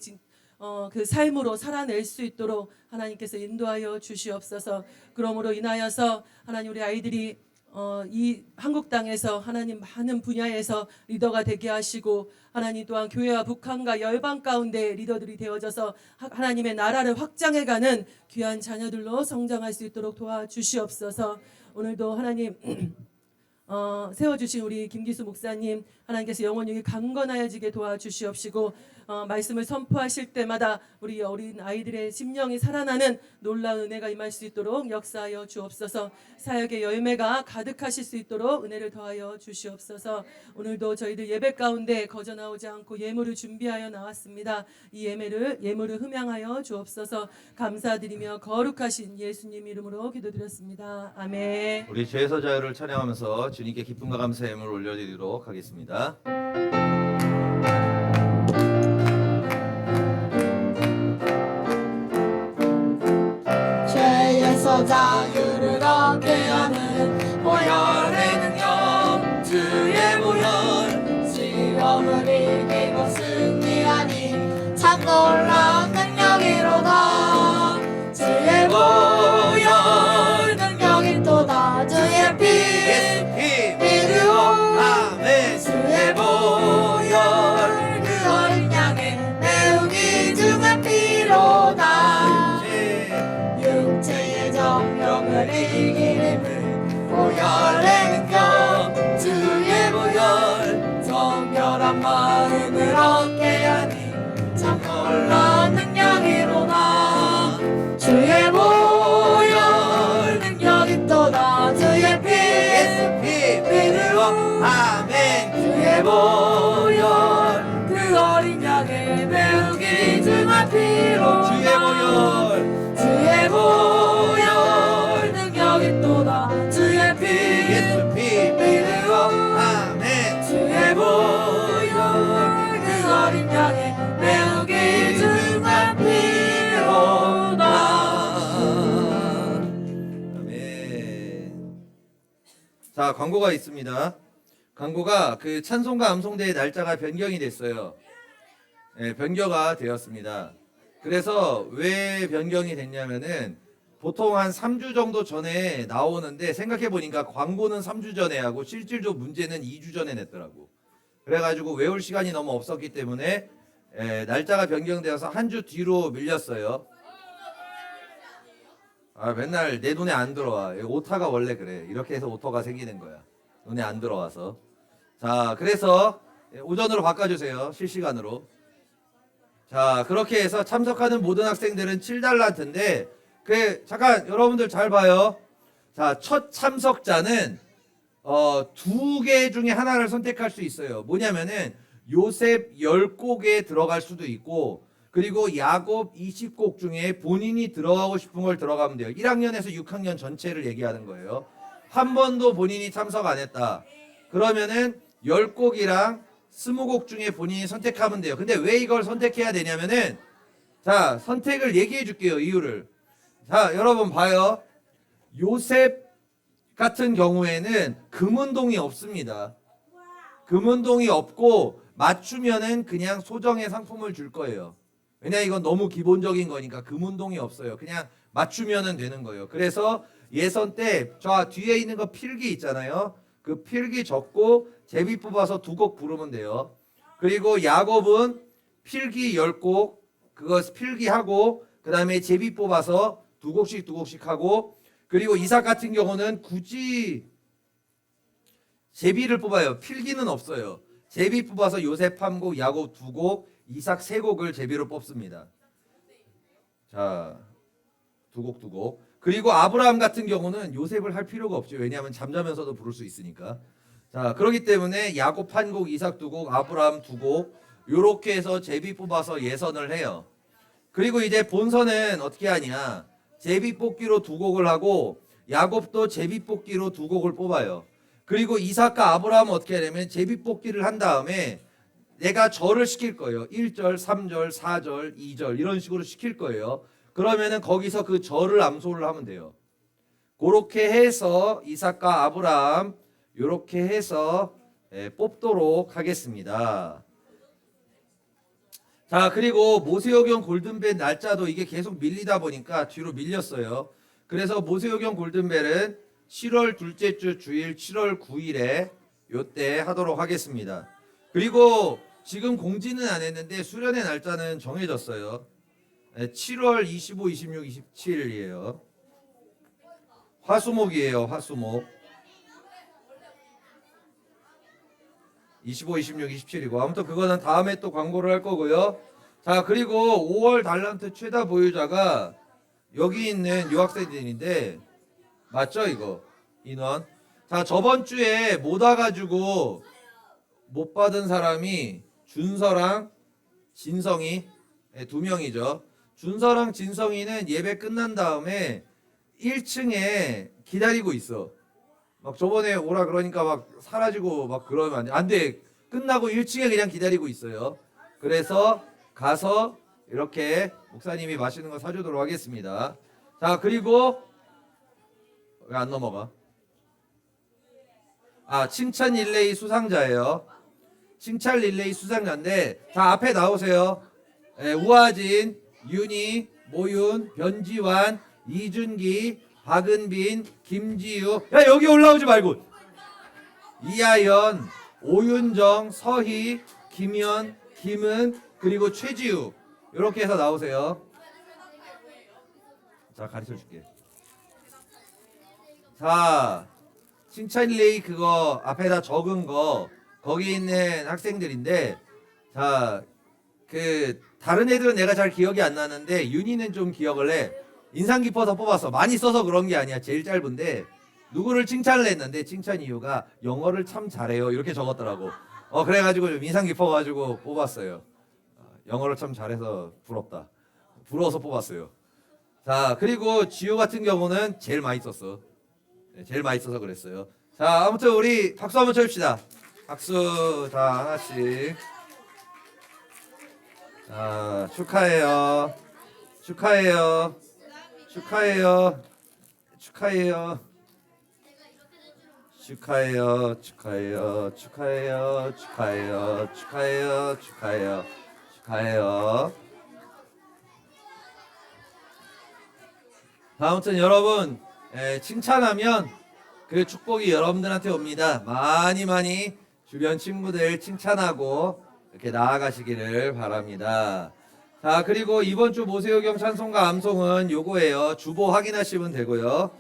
그 삶으로 살아낼 수 있도록 하나님께서 인도하여 주시옵소서. 그러므로 인하여서 하나님, 우리 아이들이 이 한국 땅에서 하나님 많은 분야에서 리더가 되게 하시고 하나님 또한 교회와 북한과 열방 가운데 리더들이 되어져서 하나님의 나라를 확장해가는 귀한 자녀들로 성장할 수 있도록 도와주시옵소서. 오늘도 하나님 세워주신 우리 김기수 목사님 하나님께서 영원히 강건하여지게 도와주시옵시고 말씀을 선포하실 때마다 우리 어린 아이들의 심령이 살아나는 놀라운 은혜가 임할 수 있도록 역사하여 주옵소서. 사역의 열매가 가득하실 수 있도록 은혜를 더하여 주시옵소서. 오늘도 저희들 예배 가운데 거저나오지 않고 예물을 준비하여 나왔습니다. 이 예물을 흠양하여 주옵소서. 감사드리며 거룩하신 예수님 이름으로 기도드렸습니다. 아멘. 우리 죄에서 자유를 찬양하면서 주님께 기쁨과 감사의 예물을 올려드리도록 하겠습니다. 죄에서 자유를 얻게 하는 보혈의 능력, 주의 보혈, 시험을 이기고 승리하니 참 놀라운 능력이로다. 주의 보혈 능력이 또다. 주의 피 믿으오. 아멘. 주의 보혈 그 어린 양의 매우기 중한 피로다. 육체의 정령을 이기는 보혈의 능력, 주의 보혈, 정결한 마음을 얻게 하니 참 놀라운 능력이로다. 주의 보혈 능력이 또다. 주의 피 믿으오. 아멘. 주의 보혈 그 어린 양의 매우기 중한 피로. 주의 보혈 능력이 또다. 주의 피 믿으오. 아멘. 주의 보혈 그 어린 양의 매우기 중한 피로다. 아멘. 자, 광고가 있습니다. 광고가 그 찬송가 암송대의 날짜가 변경이 됐어요. 네, 변경가 되었습니다. 그래서 왜 변경이 됐냐면은 보통 한 3주 정도 전에 나오는데 생각해 보니까 광고는 3주 전에 하고 실질적으로 문제는 2주 전에 냈더라고. 그래가지고 외울 시간이 너무 없었기 때문에 날짜가 변경되어서 한 주 뒤로 밀렸어요. 아, 맨날 내 눈에 안 들어와. 오타가 원래 그래. 이렇게 해서 오타가 생기는 거야. 눈에 안 들어와서. 자, 그래서 오전으로 바꿔주세요. 실시간으로. 자, 그렇게 해서 참석하는 모든 학생들은 7달란트인데 잠깐 여러분들 잘 봐요. 자, 첫 참석자는 2개 중에 하나를 선택할 수 있어요. 뭐냐면은 요셉 10곡에 들어갈 수도 있고, 그리고 야곱 20곡 중에 본인이 들어가고 싶은 걸 들어가면 돼요. 1학년에서 6학년 전체를 얘기하는 거예요. 한 번도 본인이 참석 안 했다. 그러면은 10곡이랑 20곡 중에 본인이 선택하면 돼요. 근데 왜 이걸 선택해야 되냐면은, 자, 선택을 얘기해 줄게요. 이유를. 자, 여러분 봐요. 요셉 같은 경우에는 금운동이 없습니다. 금운동이 없고 맞추면은 그냥 소정의 상품을 줄 거예요. 왜냐 이건 너무 기본적인 거니까 금운동이 없어요. 그냥 맞추면은 되는 거예요. 그래서 예선 때 저 뒤에 있는 거 필기 있잖아요. 그 필기 적고 제비 뽑아서 2곡 부르면 돼요. 그리고 야곱은 필기 10곡 그거 필기하고 그 다음에 제비 뽑아서 2곡씩 하고 그리고 이삭 같은 경우는 굳이 제비를 뽑아요. 필기는 없어요. 제비 뽑아서 요셉 1곡, 야곱 2곡, 이삭 3곡을 제비로 뽑습니다. 자, 2곡. 그리고 아브라함 같은 경우는 요셉을 할 필요가 없죠. 왜냐하면 잠자면서도 부를 수 있으니까. 자, 그렇기 때문에 야곱 1곡, 이삭 2곡, 아브라함 2곡 요렇게 해서 제비 뽑아서 예선을 해요. 그리고 이제 본선은 어떻게 하냐? 제비 뽑기로 2곡을 하고 야곱도 제비 뽑기로 2곡을 뽑아요. 그리고 이삭과 아브라함은 어떻게 하냐면 제비 뽑기를 한 다음에 내가 절을 시킬 거예요. 1절, 3절, 4절, 2절 이런 식으로 시킬 거예요. 그러면은 거기서 그 절을 암소를 하면 돼요. 그렇게 해서 이삭과 아브라함 이렇게 해서 뽑도록 하겠습니다. 자, 그리고 모세오경 골든벨 날짜도 이게 계속 밀리다 보니까 뒤로 밀렸어요. 그래서 모세오경 골든벨은 7월 둘째 주 주일 7월 9일에 요때 하도록 하겠습니다. 그리고 지금 공지는 안 했는데 수련의 날짜는 정해졌어요. 7월 25, 26, 27일이에요. 화수목이에요. 화수목. 25, 26, 27이고 아무튼 그거는 다음에 또 광고를 할 거고요. 자, 그리고 5월 달란트 최다 보유자가 여기 있는 유학생들인데 맞죠 이거 인원? 자, 저번 주에 못 와가지고 못 받은 사람이 준서랑 진성이 2명이죠. 준서랑 진성이는 예배 끝난 다음에 1층에 기다리고 있어. 막 저번에 오라 그러니까 막 사라지고 막 그러면 안 돼. 끝나고 1층에 그냥 기다리고 있어요. 그래서 가서 이렇게 목사님이 맛있는 거 사주도록 하겠습니다. 자, 그리고 왜 안 넘어가? 칭찬 릴레이 수상자예요. 칭찬 릴레이 수상자인데 자, 앞에 나오세요. 우하진, 윤희, 모윤, 변지환, 이준기, 박은빈, 김지유. 야, 여기 올라오지 말고. 이하연, 오윤정, 서희, 김현, 김은, 그리고 최지우. 이렇게 해서 나오세요. 자, 가르쳐 줄게. 자, 칭찬 릴레이 그거 앞에다 적은 거 거기 있는 학생들인데 자, 그 다른 애들은 내가 잘 기억이 안 나는데 윤희는 좀 기억을 해. 인상 깊어서 뽑았어. 많이 써서 그런 게 아니야. 제일 짧은데 누구를 칭찬을 했는데 칭찬 이유가 영어를 참 잘해요 이렇게 적었더라고. 그래가지고 좀 인상 깊어가지고 뽑았어요. 영어를 참 잘해서 부럽다. 부러워서 뽑았어요. 자, 그리고 지효 같은 경우는 제일 많이 썼어. 제일 많이 써서 그랬어요. 자, 아무튼 우리 박수 한번 쳐줍시다. 박수. 자, 하나씩. 자, 축하해요. 축하해요. 축하해요. 축하해요. 축하해요. 축하해요. 축하해요. 축하해요. 축하해요. 축하해요. 축하해요. 아무튼 여러분 칭찬하면 그 축복이 여러분들한테 옵니다. 많이 주변 친구들 칭찬하고 이렇게 나아가시기를 바랍니다. 자, 그리고 이번 주 모세오경 찬송가 암송은 요거예요. 주보 확인하시면 되고요.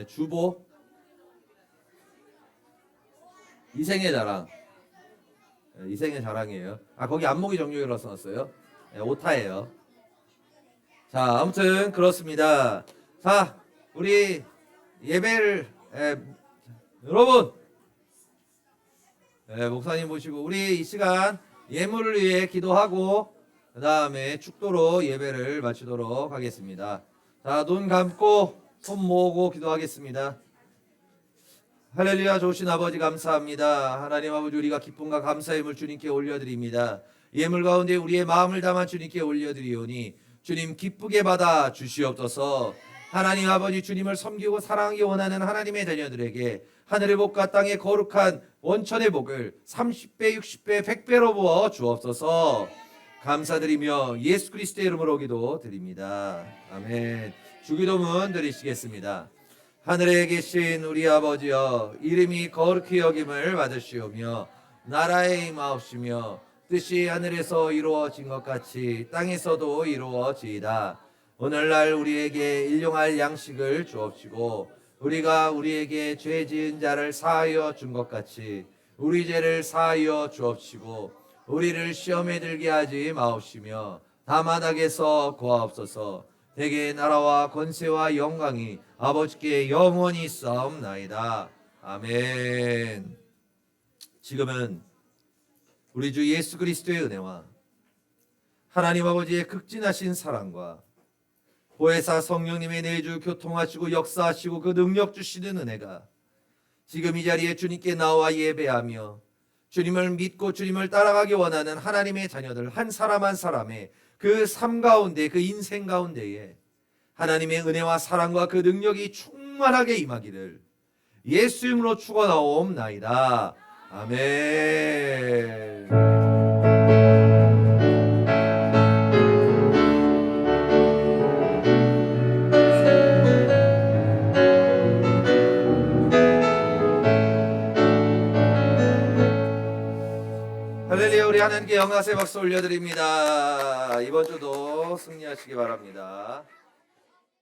주보 이생의 자랑. 이생의 자랑이에요. 거기 안목이 정육이라고 써놨어요. 오타예요. 자, 아무튼 그렇습니다. 자, 우리 예배를 여러분 목사님 모시고 우리 이 시간 예물을 위해 기도하고 그 다음에 축도로 예배를 마치도록 하겠습니다. 자, 눈 감고 손 모으고 기도하겠습니다. 할렐루야. 좋으신 아버지 감사합니다. 하나님 아버지 우리가 기쁨과 감사의 예물 주님께 올려드립니다. 예물 가운데 우리의 마음을 담아 주님께 올려드리오니 주님 기쁘게 받아 주시옵소서. 하나님 아버지 주님을 섬기고 사랑하기 원하는 하나님의 자녀들에게 하늘의 복과 땅의 거룩한 원천의 복을 30배, 60배, 100배로 부어 주옵소서. 감사드리며 예수 그리스도의 이름으로 기도드립니다. 아멘. 주기도문 드리시겠습니다. 하늘에 계신 우리 아버지여, 이름이 거룩히 여김을 받으시오며 나라에 임하옵시며 뜻이 하늘에서 이루어진 것 같이 땅에서도 이루어지이다. 오늘날 우리에게 일용할 양식을 주옵시고 우리가 우리에게 죄 지은 자를 사하여 준 것 같이 우리 죄를 사하여 주옵시고 우리를 시험에 들게 하지 마옵시며 다만 악에서 구하옵소서. 대개 나라와 권세와 영광이 아버지께 영원히 있사옵나이다. 아멘. 지금은 우리 주 예수 그리스도의 은혜와 하나님 아버지의 극진하신 사랑과 보혜사 성령님의 내주 교통하시고 역사하시고 그 능력 주시는 은혜가 지금 이 자리에 주님께 나와 예배하며 주님을 믿고 주님을 따라가기 원하는 하나님의 자녀들 한 사람 한 사람의 그 삶 가운데, 그 인생 가운데에 하나님의 은혜와 사랑과 그 능력이 충만하게 임하기를 예수 이름으로 축원하옵나이다. 아멘. 할렐루야. 우리 하나님께 영광의 박수 올려드립니다. 이번 주도 승리하시기 바랍니다.